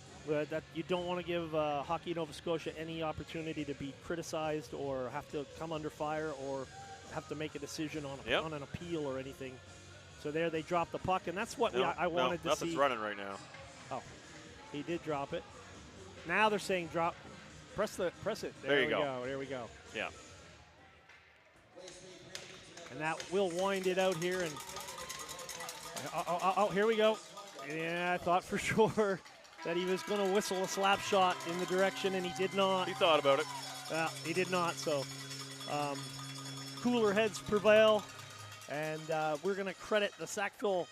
Speaker 2: that you don't want to give Hockey Nova Scotia any opportunity to be criticized or have to come under fire or have to make a decision on an appeal or anything. So there they dropped the puck, and that's what I wanted to
Speaker 4: nothing's
Speaker 2: see.
Speaker 4: running right now.
Speaker 2: Oh, he did drop it. Now they're saying drop. Press it.
Speaker 4: There you
Speaker 2: we
Speaker 4: go.
Speaker 2: There we go.
Speaker 4: Yeah.
Speaker 2: And that will wind it out here. And here we go. Yeah, I thought for sure that he was going to whistle a slap shot in the direction, and he did not.
Speaker 4: He thought about it.
Speaker 2: He did not. So cooler heads prevail, and we're going to credit the Sackville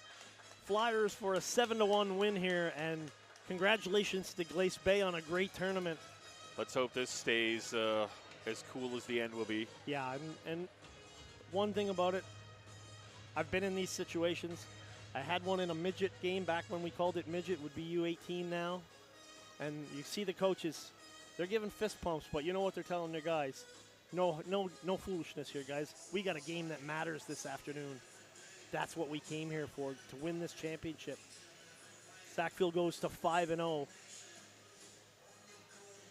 Speaker 2: Flyers for a 7-1 win here. And congratulations to Glace Bay on a great tournament.
Speaker 4: Let's hope this stays as cool as the end will be.
Speaker 2: Yeah, and one thing about it, I've been in these situations. I had one in a midget game back when we called it midget, would be U18 now. And you see the coaches, they're giving fist pumps, but you know what they're telling their guys? No foolishness here, guys. We got a game that matters this afternoon. That's what we came here for, to win this championship. Sackville goes to 5-0.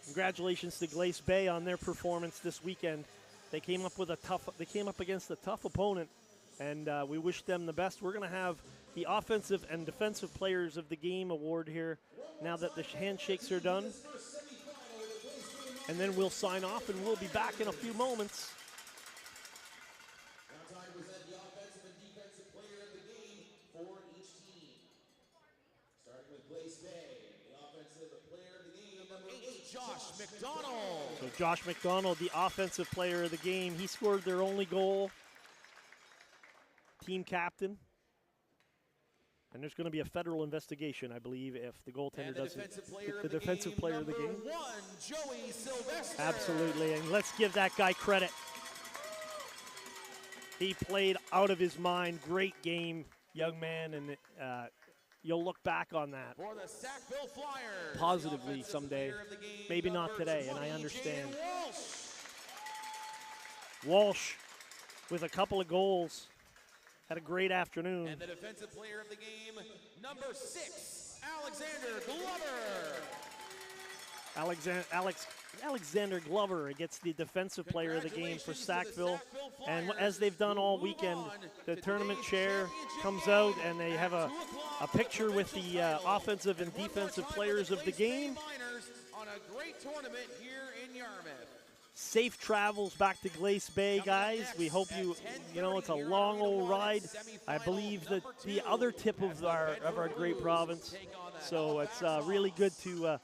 Speaker 2: Congratulations to Glace Bay on their performance this weekend. They came up against a tough opponent, and we wish them the best. We're going to have the Offensive and Defensive Players of the Game award here now that the handshakes are done. And then we'll sign off, and we'll be back in a few moments.
Speaker 5: Now time to present the offensive and defensive player of the game for each team. Starting with Glace Bay, the offensive player of the game, number 8,
Speaker 1: Josh McDonald.
Speaker 2: So Josh McDonald, the Offensive Player of the Game, he scored their only goal. Team captain. And there's going to be a federal investigation, I believe, if the goaltender
Speaker 1: And the
Speaker 2: doesn't.
Speaker 1: defensive player of the game,
Speaker 2: of the game.
Speaker 1: number 1, Joey Sylvester.
Speaker 2: Absolutely, and let's give that guy credit. He played out of his mind. Great game, young man, and you'll look back on that
Speaker 1: For the Sackville Flyers,
Speaker 2: positively
Speaker 1: the offensive
Speaker 2: someday.
Speaker 1: player of the game,
Speaker 2: Maybe not
Speaker 1: number
Speaker 2: today, and I
Speaker 1: 20,
Speaker 2: understand.
Speaker 1: Jaden Walsh.
Speaker 2: Walsh with a couple of goals. Had a great afternoon.
Speaker 1: And the defensive player of the game, number 6, Alexander Glover.
Speaker 2: Alexander Glover gets the defensive player of the game for Sackville. And as they've done all weekend, the tournament chair comes out and they have a picture with the offensive and defensive players of the game.
Speaker 1: On a great tournament here in Yarmouth.
Speaker 2: Safe travels back to Glace Bay, guys. We hope it's a long old ride. I believe that the other tip of our great province. So it's really good to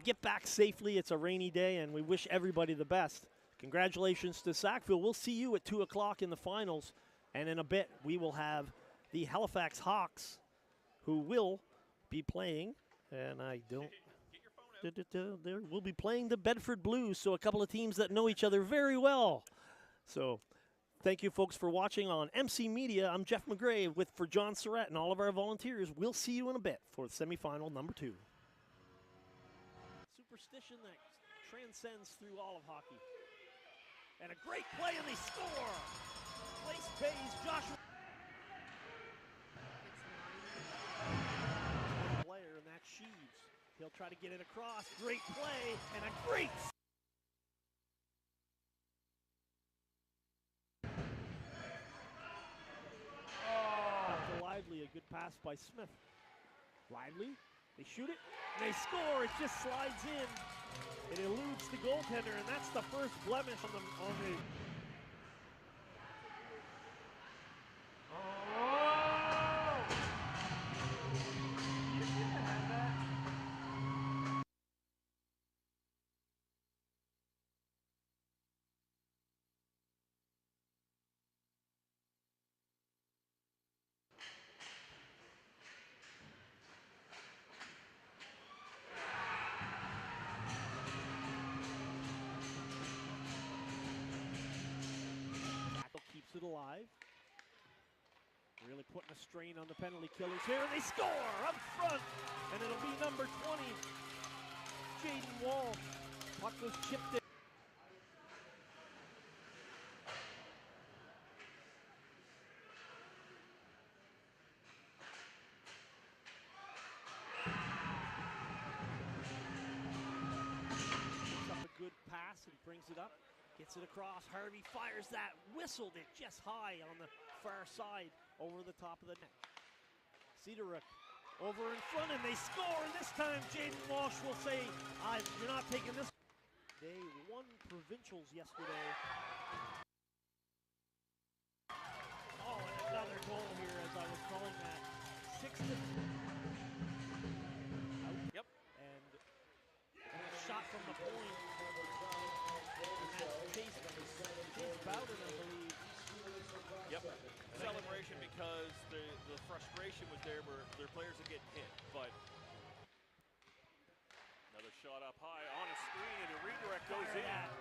Speaker 2: get back safely. It's a rainy day, and we wish everybody the best. Congratulations to Sackville. We'll see you at 2 o'clock in the finals, and in a bit we will have the Halifax Hawks, who will be playing. And I don't We'll be playing the Bedford Blues, so a couple of teams that know each other very well. So thank you, folks, for watching on MC Media. I'm Jeff McGray for John Surratt and all of our volunteers. We'll see you in a bit for semifinal number 2. Superstition that transcends through all of hockey. And a great play, and they score! Glace Bay's Joshua. Player, and that's Sheaves. He'll try to get it across. Great play, and a great. Lively, a good pass by Smith. Lively, they shoot it, and they score. It just slides in. It eludes the goaltender, and that's the first blemish on the. Keeps it alive. Really putting a strain on the penalty killers here, and they score up front, and it'll be number 20, Jaden Wall. Puck was chipped in. Picks up a good pass and brings it up. Gets it across. Harvey fires that. Whistled it just high on the far side over the top of the net. Cedaric over in front, and they score. And this time Jaden Walsh will say, you're not taking this. They won Provincials yesterday. Oh, and another goal here, as I was calling that. 6-0.
Speaker 4: Yep.
Speaker 2: And a shot from the point. Chase Bowden, I believe.
Speaker 4: Yep. Celebration because the frustration was there where their players are getting hit, but another shot up high on a screen, and a redirect goes in.